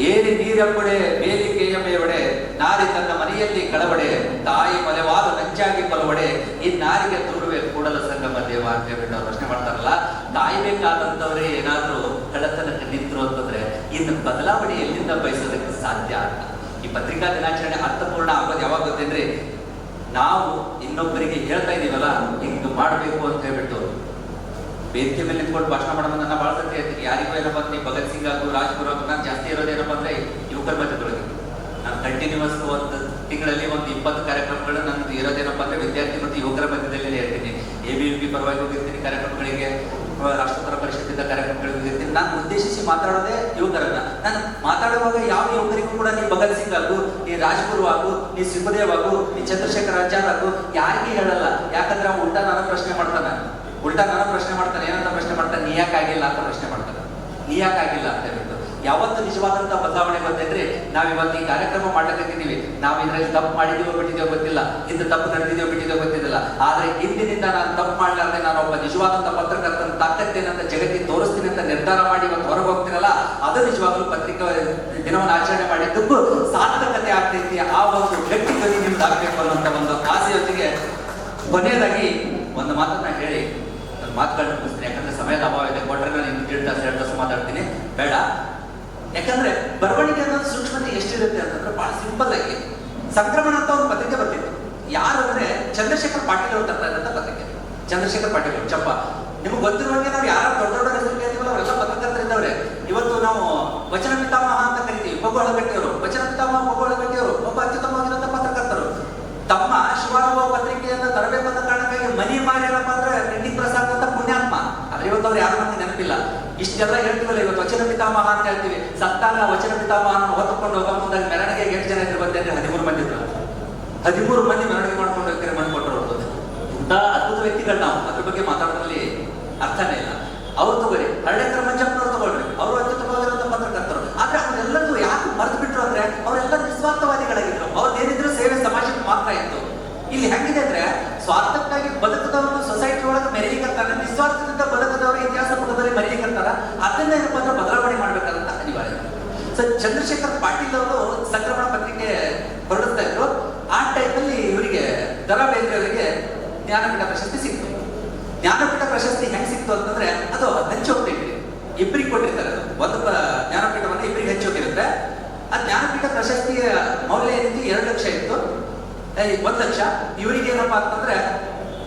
ಏರಿ ನೀರಪ್ಪಡೆ ಬೇಲಿಕೆಯ ಮೇವಡೆ ನಾರಿ ತನ್ನ ಮನೆಯಲ್ಲಿ ಕಳವಡೆ ತಾಯಿ ಮಲೆವಾದ ನಂಚಾಗಿ ಕೊಲವಡೆ ಈ ನಾರಿಗೆ ತೋರುವೆ ಕೂಡಲ ಸಂಗಮ ದೇವ ಅಂತ ಹೇಳ್ಬಿಟ್ಟು ಅವ್ರು ಪ್ರಶ್ನೆ ಮಾಡ್ತಾರಲ್ಲ, ಕಾಯ್ಬೇಕಾದಂತವ್ರೆ ಏನಾದ್ರೂ ಕಳ್ಳತನಕ್ಕೆ ನಿಂತರು ಅಂತಂದ್ರೆ ಇನ್ನು ಬದಲಾವಣೆ ಎಲ್ಲಿಂದ ಬಯಸೋದಕ್ಕೆ ಸಾಧ್ಯ ಅಂತ. ಈ ಪತ್ರಿಕಾ ದಿನಾಚರಣೆ ಅರ್ಥಪೂರ್ಣ ಆಗೋದು ಯಾವಾಗ ಗೊತ್ತೇನ್ರಿ, ನಾವು ಇನ್ನೊಬ್ಬರಿಗೆ ಹೇಳ್ತಾ ಇದೀವಲ್ಲ ಹಿಂಗ್ ಮಾಡ್ಬೇಕು ಅಂತ ಹೇಳ್ಬಿಟ್ಟು ವೇದಿಕೆ ಮೇಲೆ ನಿಂತ್ಕೊಂಡು ಭಾಷಣ ಮಾಡೋದನ್ನ ನಾನು ಬಹಳ ಸತಿ ಹೇಳ್ತೀನಿ. ಯಾರಿಗೂ ಏನಪ್ಪ ಅಂದ್ರೆ ಭಗತ್ ಸಿಂಗ್ ಹಾಗೂ ರಾಜ್ಗುರು ಹಾಗೂ ನಾನು ಜಾಸ್ತಿ ಇರೋದೇನಪ್ಪ ಅಂದ್ರೆ ಯುವಕರ ಮಧ್ಯದೊಳಗೆ. ನಾನು ಕಂಟಿನ್ಯೂಸ್ ಒಂದು ತಿಂಗಳಲ್ಲಿ ಒಂದು 20 ಕಾರ್ಯಕ್ರಮಗಳು ನಮ್ದು ಇರೋದೇನಪ್ಪ ಅಂದ್ರೆ ವಿದ್ಯಾರ್ಥಿ ಮತ್ತು ಯುವಕರ ಮಧ್ಯದಲ್ಲಿ ಹೇಳ್ತೀನಿ. ABVP ಪರವಾಗಿ ಹೋಗಿರ್ತೀನಿ ಕಾರ್ಯಕ್ರಮಗಳಿಗೆ, ರಾಷ್ಟ್ರೋತ್ತರ ಪರಿಷತ್ತಿನ ಕಾರ್ಯಕ್ರಮಗಳಿಗೆ ಹೋಗಿರ್ತೀನಿ. ನಾನು ಉದ್ದೇಶಿಸಿ ಮಾತಾಡೋದೇ ಯುವಕರನ್ನ. ನಾನು ಮಾತಾಡುವಾಗ ಯಾವ ಯುವಕರಿಗೂ ಕೂಡ ನೀ ಭಗತ್ ಸಿಂಗ್ ಆಗು, ನೀ ರಾಜ್ಗುರು ಆಗು, ನೀ ಸುಖದೇವ್ ಆಗು, ನೀ ಚಂದ್ರಶೇಖರ್ ಆಜಾದ್ ಆಗು ಯಾರಿಗೆ ಹೇಳಲ್ಲ. ಯಾಕಂದ್ರೆ ಅವ್ನು ಉಲ್ಟಾ ನಾನು ಪ್ರಶ್ನೆ ಮಾಡ್ತಾನೆ, ಏನಂತ ಪ್ರಶ್ನೆ ಮಾಡ್ತಾನೆ, ನೀ ಯಾಕಾಗಿಲ್ಲ ಅಂತ ಪ್ರಶ್ನೆ ಮಾಡ್ತಾನೆ. ನೀ ಯಾಕಾಗಿಲ್ಲ ಅಂತ ಹೇಳ್ಬಿಟ್ಟು ಯಾವತ್ತು ನಿಜವಾದಂತ ಬದಲಾವಣೆ ಬಂದಿದ್ರೆ ನಾವ್ ಇವತ್ತು ಈ ಕಾರ್ಯಕ್ರಮ ಮಾಡ್ಲಿಕ್ಕಿದ್ದೀವಿ. ನಾವು ಇದ್ರಲ್ಲಿ ತಪ್ಪು ಮಾಡಿದೀವೋ ಬಿಟ್ಟಿದೆಯೋ ಗೊತ್ತಿಲ್ಲ, ಇಂದು ತಪ್ಪು ನಡೆದಿದೆಯೋ ಬಿಟ್ಟಿದೆಯೋ ಗೊತ್ತಿಲ್ಲ. ಆದ್ರೆ ಇಂದಿನಿಂದ ನಾನು ತಪ್ಪು ಮಾಡ್ಲಾರ್ದೆ ನಾನು ಒಬ್ಬ ನಿಜವಾದಂತ ಪತ್ರಕರ್ತನ ತಾಕತ್ತೇನಂತ ಜಗತ್ತಿಗೆ ತೋರಿಸ್ತೀನಿ ಅಂತ ನಿರ್ಧಾರ ಮಾಡಿ ಇವತ್ತು ಹೊರಗೆ ಹೋಗ್ತೀನಲ್ಲ, ಅದು ನಿಜವಾಗ್ಲೂ ಪತ್ರಿಕಾ ದಿನವನ್ನು ಆಚರಣೆ ಮಾಡಿದ್ದಕ್ಕೂ ಸಾರ್ಥಕತೆ ಆಗ್ತೈತಿ. ಆ ಒಂದು ಗಟ್ಟಿ ಧ್ವನಿ ನಿಮ್ದು ಆಗ್ಬೇಕು ಅನ್ನೋಂಥ ಒಂದು ಆಸೆಯೊಂದಿಗೆ ಕೊನೆಯದಾಗಿ ಒಂದು ಮಾತನ್ನ ಹೇಳಿ ಮಾತುಗಳನ್ನ ಮುಗಿಸ್ತೀನಿ. ಯಾಕಂದ್ರೆ ಸಮಯದ ಅಭಾವ ಇದೆ. ಕೊಟ್ಟರೆ ನಾನು ಇನ್ನು 2 ತಾಸು ಮಾತಾಡ್ತೀನಿ, ಬೇಡ. ಯಾಕಂದ್ರೆ ಬರವಣಿಗೆ ಅನ್ನೋದು ಸೂಕ್ಷ್ಮತೆ ಎಷ್ಟಿರುತ್ತೆ ಅಂತಂದ್ರೆ ಬಹಳ ಸಿಂಪಲ್ ಆಗಿ ಸಂಕ್ರಮಣ ಅಂತ ಒಂದು ಪತ್ರಿಕೆ ಬರ್ತಿತ್ತು. ಯಾರು ಅಂದ್ರೆ ಚಂದ್ರಶೇಖರ್ ಪಾಟೀಲ್ ಅವರು ತರ್ತಾ ಇದ್ದಂತ ಪತ್ರಿಕೆ. ಚಂದ್ರಶೇಖರ್ ಪಾಟೀಲ್ ಅವರು ಚಪ್ಪ ನಿಮ್ಗೆ ಗೊತ್ತಿರುವಂಗೆ ನಾವು ಯಾರು ದೊಡ್ಡ ದೊಡ್ಡ ಹೆಸರು ಕೇಳ್ತೀವಲ್ಲ ಅವರೆಲ್ಲ ಪತ್ರಕರ್ತರಿದ್ದವ್ರೆ. ಇವತ್ತು ನಾವು ವಚನ ಪಿತಾಮಹ ಅಂತ ಕರಿತೀವಿ ಮಗು ಅಳಗಟ್ಟಿಯವರು. ವಚನ ಪಿತಾಮಹ ಮಗು ಅಳಗಟ್ಟಿಯವರು ಒಬ್ಬ ಅತ್ಯುತ್ತಮವಾಗಿರುವಂತ ಪತ್ರಕರ್ತರು. ತಮ್ಮ ಶಿವಾನುಭವ ಪತ್ರಿಕೆಯನ್ನು ತರಬೇಕು ಅಂತ ಕಾರಣಕ್ಕಾಗಿ ಮನಿ ಮಾರ್ಯಾರಪ್ಪ ಅಂದ್ರೆ ರೆಡ್ಡಿ ಪ್ರಸಾದ್ ಅಂತ ಪುಣ್ಯಾತ್ಮ. ಆದ್ರೆ ಇವತ್ತು ಅವ್ರು ಯಾರು ನಮ್ಗೆ ನೆನಪಿಲ್ಲ. ಇಷ್ಟೆಲ್ಲ ಹೇಳ್ತೀವಲ್ಲ, ಇವತ್ತು ವಚನ ಪಿತಾಮಹ ಅಂತ ಹೇಳ್ತೀವಿ. ಸತ್ತಾಗ ವಚನ ಪಿತಾಮಹನ ಹೊತ್ತುಕೊಂಡು ಹೋಗೋ ಮುಂದಾಗ ಮೆರವಣಿಗೆಗೆ 8 ಜನ ಇದ್ರು ಬಂದೆ ಅಂದ್ರೆ 13 ಮಂದಿ ಇದ್ರು. 13 ಮಂದಿ ಮೆರವಣಿಗೆ ಮಾಡ್ಕೊಂಡು ಹೋಗ್ತಾರೆ, ಮಣ್ಣು ಕೊಟ್ಟರು. ಇಂಥ ಅದ್ಭುತ ವ್ಯಕ್ತಿಗಳು ನಾವು ಅದ್ರ ಬಗ್ಗೆ ಮಾತಾಡೋದ್ರಲ್ಲಿ ಅರ್ಥನೇ ಇಲ್ಲ. ಅವ್ರು ತಗೋರಿ, ಹಳ್ಳೆಕರ ಮಂಜಪ್ಪನವ್ರು ತಗೊಳ್ರಿ, ಅವರು ಅತ್ಯುತ್ತಮವಾಗಿರುವಂತ ಪತ್ರಕರ್ತರು. ಆದ್ರೆ ಅವರೆಲ್ಲರೂ ಯಾಕೆ ಮರೆತು ಬಿಟ್ರು ಅಂದ್ರೆ ಅವರೆಲ್ಲ ನಿಸ್ವಾರ್ಥವಾದಿಗಳಾಗಿದ್ರು. ಅವ್ರದ್ದೇನಿದ್ರು ಸೇವೆ ಸಮಾಜಕ್ಕೆ ಮಾತ್ರ ಇತ್ತು. ಇಲ್ಲಿ ಹೆಂಗಿದೆ ಅಂದ್ರೆ ಸ್ವಾರ್ಥಕ್ಕಾಗಿ ಬದುಕದವರು ಸೊಸೈಟಿ ಒಳಗೆ ಮೆರೀಲಿಕರ್ತಾರ, ನಿಸ್ವಾರ್ಥದಿಂದ ಬದುಕದವರು ಇತಿಹಾಸ ಪುಟದಲ್ಲಿ ಮೆರೀಲಿಕರ್ತಾರ. ಅದನ್ನ ಏನಪ್ಪ ಅಂದ್ರೆ ಬದಲಾವಣೆ ಮಾಡ್ಬೇಕಾದಂತ ಅನಿವಾರ್ಯ. ಸೊ ಚಂದ್ರಶೇಖರ್ ಪಾಟೀಲ್ ಅವರು ಸಂಕ್ರಮಣ ಪತ್ರಿಕೆ ಹೊರಡಿಸ್ತಾ ಇದ್ರು. ಆ ಟೈಮಲ್ಲಿ ಇವರಿಗೆ ದ.ರಾ ಬೇಂದ್ರೆ ಅವರಿಗೆ ಜ್ಞಾನಪೀಠ ಪ್ರಶಸ್ತಿ ಸಿಕ್ತು. ಜ್ಞಾನಪೀಠ ಪ್ರಶಸ್ತಿ ಹೆಂಗ್ ಸಿಕ್ತು ಅಂತಂದ್ರೆ ಅದು ಹಂಚೋಗ್ತೈತಿ, ಇಬ್ಬರಿಗೆ ಕೊಟ್ಟಿರ್ತಾರೆ. ಒಂದು ಜ್ಞಾನಪೀಠವನ್ನು ಇಬ್ಬರಿಗೆ ಹಂಚೋಗಿರುತ್ತೆ. ಆ ಜ್ಞಾನಪೀಠ ಪ್ರಶಸ್ತಿಯ ಮೌಲ್ಯ ಏನಿತ್ತು 2 ಲಕ್ಷ ಇತ್ತು. 1 ಲಕ್ಷ ಇವರಿಗೆ ಏನಪ್ಪಾ ಅಂತಂದ್ರೆ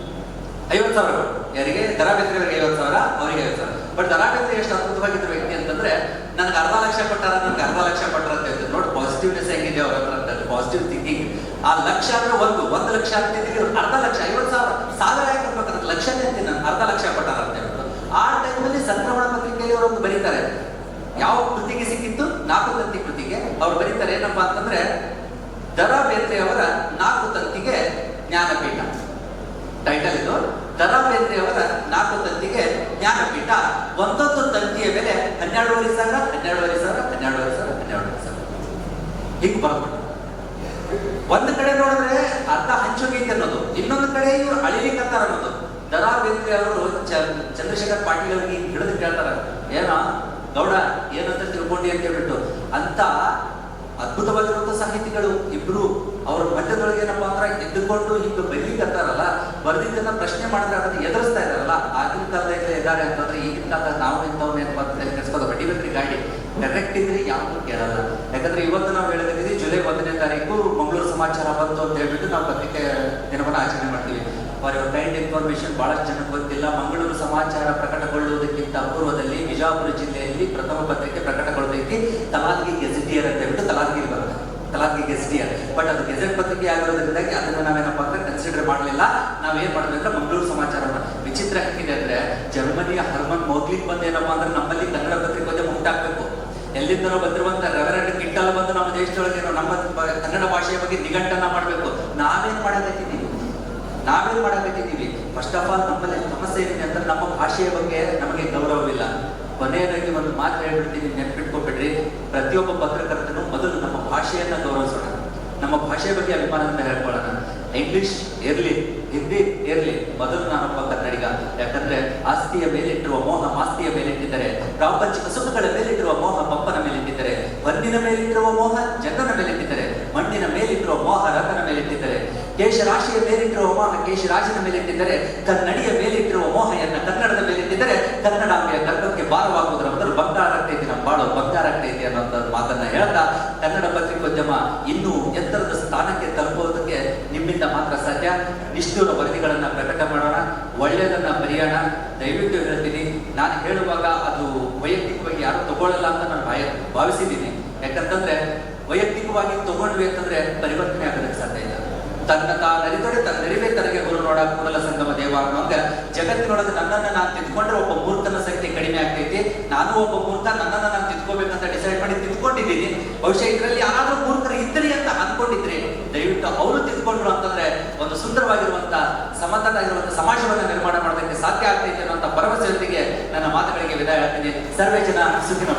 50,000. ಯಾರಿಗೆ? ದ.ರಾ ಬೇಂದ್ರೆ ಅವರಿಗೆ 50,000, ಅವರಿಗೆ 50,000. ಬಟ್ ದ.ರಾ ಬೇಂದ್ರೆ ಎಷ್ಟು ಅದ್ಭುತವಾಗಿದ್ರು ವ್ಯಕ್ತಿ ಅಂತಂದ್ರೆ ನನಗೆ 1/2 ಲಕ್ಷ ಕೊಟ್ಟಾರ, ನನ್ಗೆ 1/2 ಲಕ್ಷ ಕೊಟ್ಟಾರ ಅಂತ ಹೇಳ್ತಾರೆ. ನೋಡಿ ಪಾಸಿಟಿವ್ನೆಸ್ ಹೆಂಗಿದೆ ಅವ್ರ ಹತ್ರ ಅಂತ, ಪಾಸಿಟಿವ್ ಥಿಂಕಿಂಗ್. ಆ ಲಕ್ಷ ಅಂದ್ರೆ 1 ಲಕ್ಷ ಅಂತಿದ್ರೆ 1/2 ಲಕ್ಷ, 50,000 ಸಾವಿರ ಯಾಕೆ ಕೊಡ್ಬೇಕಂತ ಲಕ್ಷನೇ ಅಂತೀನಿ ನಾನು. 1/2 ಲಕ್ಷ ಕೊಟ್ಟಾರ ಅಂತ ಹೇಳ್ಬಿಟ್ಟು ಆ ಟೈಮಲ್ಲಿ ಸಂಕ್ರಮಣ ಪತ್ರಿಕೆಯಲ್ಲಿ ಅವರೊಂದು ಬರೀತಾರೆ. ಯಾವ ಕೃತಿಗೆ ಸಿಕ್ಕಿತ್ತು? 4 ತಂತಿ ಕೃತಿಗೆ. ಅವ್ರು ಬರೀತಾರೆ ಏನಪ್ಪಾ ಅಂತಂದ್ರೆ ದ.ರಾ ಬೇಂದ್ರೆ ಅವರ 4 ತಂತಿಗೆ ಜ್ಞಾನಪೀಠ. ಟೈಟಲ್ ಇದು, ದ.ರಾ ಬೇಂದ್ರೆ ಅವರ 4 ತಂತಿಗೆ ಜ್ಞಾನಪೀಠ. ಒಂದೊಂದು ತಂತಿಯ ಬೆಲೆ 12,500, 12,500, 12,500, 12,500 ಹೀಗೆ ಬರ್ಬೋದು. ಒಂದು ಕಡೆ ನೋಡಿದ್ರೆ ಅರ್ಧ ಹಂಚೋಗೈತೆ ಅನ್ನೋದು, ಇನ್ನೊಂದು ಕಡೆ ಇವ್ರು ಅಳಿಲಿಕ್ಕಂತಾರ ಅನ್ನೋದು. ದ.ರಾ ಬೇಂದ್ರೆ ಅವರು ಚಂದ್ರಶೇಖರ್ ಪಾಟೀಲ್ ಅವರಿಗೆ ಹಿಡಿದು ಕೇಳ್ತಾರ, ಏನ ಗೌಡ ಏನಂತ ತಿಳ್ಕೊಂಡಿ ಅಂತ ಹೇಳ್ಬಿಟ್ಟು. ಅಂತ ಅದ್ಭುತವಾಗಿರುವಂತ ಸಾಹಿತಿಗಳು ಇಬ್ರು ಅವ್ರ ಮಧ್ಯದೊಳಗೆ ಏನಪ್ಪಾ ಅಂದ್ರೆ ಎದ್ದುಕೊಂಡು ಹಿಂಗೆ ಬರೀಲಿಕ್ಕಂತಾರಲ್ಲ, ಬರೆದಿದ್ದನ್ನ ಪ್ರಶ್ನೆ ಮಾಡಿದ್ರೆ ಅದನ್ನ ಎದುರಿಸ್ತಾ ಇದಾರಲ್ಲ. ಆಗಿನ ಕಾಲದಲ್ಲಿ ಇದ್ದಾರೆ ಅಂತಂದ್ರೆ ಈಗಿನ ಕಾಲದಾಗ ನಾವು ಇಂಥವ್ನ ಏನಪ್ಪಾ ಅಂತ ಕೆಲ್ಸ್ಕೋದು ಹೊಡಿಬೇಕ್ರಿ ಗಾಡಿ ಕರೆಕ್ಟ್ ಇದ್ರೆ ಯಾವುದು ಕೇಳಲ್ಲ. ಯಾಕಂದ್ರೆ ಇವತ್ತು ನಾವು ಹೇಳಿದ್ವಿ ಜುಲೈ 1ನೇ ತಾರೀಕು ಮಂಗಳೂರು ಸಮಾಚಾರ ಬಂತು ಅಂತ ಹೇಳ್ಬಿಟ್ಟು ನಾವು ಪತ್ರಿಕೆ ದಿನವನ್ನು ಆಚರಣೆ ಮಾಡ್ತೀವಿ. ಫಾರ್ ಯುವರ್ ಕೈಂಡ್ ಇನ್ಫಾರ್ಮೇಶನ್ ಬಹಳಷ್ಟು ಜನಕ್ಕೆ ಗೊತ್ತಿಲ್ಲ, ಮಂಗಳೂರು ಸಮಾಚಾರ ಪ್ರಕಟಗೊಳ್ಳುವುದಕ್ಕಿಂತ ಪೂರ್ವದಲ್ಲಿ ಬಿಜಾಪುರ ಜಿಲ್ಲೆಯಲ್ಲಿ ಪ್ರಥಮ ಪತ್ರಿಕೆ ಪ್ರಕಟಗೊಳ್ಳತೈತಿ. ತಲಾದ್ಗಿ ಗೆಜೆಟಿಯರ್ ಅಂತ ಹೇಳ್ಬಿಟ್ಟು ತಲಾದ್ಗಿರಿ ಬರುತ್ತೆ, ತಲಾದ್ಗಿ ಗೆಜೆಟಿಯರ್. ಬಟ್ ಅದು ಗೆಜೆಟ್ ಪತ್ರಿಕೆ ಆಗಿರೋದ್ರಿಂದಾಗಿ ಅದನ್ನ ನಾವೇನಪ್ಪ ಅಂದ್ರೆ ಕನ್ಸಿಡರ್ ಮಾಡಲಿಲ್ಲ. ನಾವೇನ್ ಮಾಡಿದ್ರೆ ಮಂಗಳೂರು ಸಮಾಚಾರ. ವಿಚಿತ್ರ ಹೆಂಗಿದೆ ಅಂದ್ರೆ ಜರ್ಮನಿಯ ಹರ್ಮನ್ ಮೌಗ್ಲಿಕ್ ಬಂದು ಏನಪ್ಪಾ ಅಂದ್ರೆ ನಮ್ಮಲ್ಲಿ ಕನ್ನಡ ಪತ್ರಿಕೋದ್ಯಮ ಉಂಟಾಗಬೇಕು. ಎಲ್ಲಿಂದನೋ ಬಂದಿರುವಂತ ರೆವರೆಂಡ್ ಕಿಟ್ಟಲ್ ಬಂದು ನಮ್ಮ ದೇಶದೊಳಗೆ ನಮ್ಮ ಕನ್ನಡ ಭಾಷೆಯ ಬಗ್ಗೆ ನಿಘಂಟನ್ನ ಮಾಡಬೇಕು. ನಾವೇನ್ ಮಾಡಬೇಕಿದ್ದೀವಿ? ಫಸ್ಟ್ ಆಫ್ ಆಲ್ ನಮ್ಮಲ್ಲಿ ಸಮಸ್ಯೆ ಏನಿದೆ ಅಂತ ನಮ್ಮ ಭಾಷೆಯ ಬಗ್ಗೆ ನಮಗೆ ಗೌರವವಿಲ್ಲ. ಕೊನೆಯದಾಗಿ ಒಂದು ಮಾತು ಹೇಳ್ಬಿಡ್ತೀನಿ, ನೆನ್ಪಿಟ್ಕೊಬಿಡ್ರಿ. ಪ್ರತಿಯೊಬ್ಬ ಪತ್ರಕರ್ತನು ಮೊದಲು ನಮ್ಮ ಭಾಷೆಯನ್ನ ಗೌರವಿಸೋಣ, ನಮ್ಮ ಭಾಷೆಯ ಬಗ್ಗೆ ಅಭಿಮಾನದಿಂದ ಹೇಳ್ಕೊಳ್ಳೋಣ. ಇಂಗ್ಲಿಷ್ ಇರ್ಲಿ, ಹಿಂದಿ ಇರ್ಲಿ, ಮೊದಲು ನಾನೊಬ್ಬ ಕನ್ನಡಿಗ. ಯಾಕಂದ್ರೆ ಆಸ್ತಿಯ ಮೇಲಿಟ್ಟಿರುವ ಮೋಹ ಮಾಸ್ತಿಯ ಮೇಲಿಟ್ಟಿದ್ದರೆ, ಪ್ರಾಪಂಚಿಕ ಸುಖಗಳ ಮೇಲಿಟ್ಟಿರುವ ಮೋಹ ಪಪ್ಪನ ಮೇಲಿಟ್ಟಿದ್ದರೆ ಮಣ್ಣಿನ ಮೇಲಿಟ್ಟಿರುವ ಮೋಹ ಜನನ ಮೇಲಿಟ್ಟಿದ್ದಾರೆ, ಮಣ್ಣಿನ ಮೇಲಿಟ್ಟಿರುವ ಮೋಹ ರಥನ ಮೇಲಿಟ್ಟಿದ್ದಾರೆ, ಕೇಶರಾಶಿಯ ಮೇಲಿಟ್ಟಿರುವ ಮೋಹ ಕೇಶರಾಶಿನ ಮೇಲಿಟ್ಟಿದ್ದಾರೆ, ಕನ್ನಡಿಯ ಮೇಲಿಟ್ಟಿರುವ ಮೋಹ ಕನ್ನಡದ ಮೇಲಿಟ್ಟಿದ್ದಾರೆ. ಕನ್ನಡಾಂಬೆಯ ಗರ್ಭಕ್ಕೆ ಭಾರವಾಗುವುದರ ಮೊದಲು ಬಂಗಾರ ಆಗ್ತೈತಿ, ನಮ್ಮ ಬಾಳು ಬಂಗಾರ ಆಗ್ತೈತಿ ಅನ್ನೋಂಥ ಮಾತನ್ನ ಹೇಳ್ತಾ ಕನ್ನಡ ಪತ್ರಿಕೋದ್ಯಮ ಇನ್ನೂ ಎತ್ತರದ ಸ್ಥಾನಕ್ಕೆ ತಲುಪುವುದಕ್ಕೆ ನಿಮ್ಮಿಂದ ಮಾತ್ರ ಸಾಧ್ಯ. ನಿಷ್ಠುರ ವರದಿಗಳನ್ನ ಪ್ರಕಟ ಮಾಡೋಣ, ಒಳ್ಳೆಯದನ್ನ ಬರೆಯೋಣ. ದಯವಿಟ್ಟು ಹೇಳ್ತೀನಿ, ನಾನು ಹೇಳುವಾಗ ಅದು ವೈಯಕ್ತಿಕವಾಗಿ ಯಾರು ತಗೊಳ್ಳಲ್ಲ ಅಂತ ನಾನು ಭಾವಿಸಿದ್ದೀನಿ. ಯಾಕಂತಂದ್ರೆ ವೈಯಕ್ತಿಕವಾಗಿ ತಗೊಂಡ್ವಿ ಅಂತಂದ್ರೆ ಪರಿವರ್ತನೆ ಆಗೋದಕ್ಕೆ ಸಾಧ್ಯ ಇಲ್ಲ. ತನ್ನ ತಾನರಿತೊಡೆ ತನ್ನ ನೆರಿವೆ ತನಗೆ ಗುರು ನೋಡ ಕೂಡಲ ಸಂಗಮ ದೇವ ಅನ್ನೋಂಗ ಜಗತ್ತಿನೊಳಗೆ ನನ್ನನ್ನು ನಾನು ತಿದ್ಕೊಂಡ್ರೆ ಒಬ್ಬ ಮೂರ್ಖನ ಸಂಖ್ಯೆ ಕಡಿಮೆ ಆಗ್ತೈತಿ. ನಾನು ಒಬ್ಬ ಮೂರ್ಖ, ನನ್ನನ್ನು ನಾನು ತಿದ್ಕೋಬೇಕಂತ ಡಿಸೈಡ್ ಮಾಡಿ ತಿದ್ಕೊಂಡಿದ್ದೀನಿ. ಬಹುಶಃ ಇದರಲ್ಲಿ ಯಾರಾದ್ರೂ ಮೂರ್ಖರು ಇದ್ರಿ ಅಂತ ಅನ್ಕೊಂಡಿದ್ರಿ, ದಯವಿಟ್ಟು ಅವರು ತಿದ್ಕೊಂಡ್ರು ಅಂತಂದ್ರೆ ಒಂದು ಸುಂದರವಾಗಿರುವಂತ ಸಮತಟ್ಟಾಗಿರುವಂತ ಸಮಾಜವನ್ನು ನಿರ್ಮಾಣ ಮಾಡೋದಕ್ಕೆ ಸಾಧ್ಯ ಆಗ್ತೈತೆ ಅನ್ನುವಂಥ ಭರವಸೆಯೊಂದಿಗೆ ನನ್ನ ಮಾತುಗಳಿಗೆ ವಿದಾಯ ಹೇಳ್ತೀನಿ. ಸರ್ವೇ ಜನ ಸುಖಿನ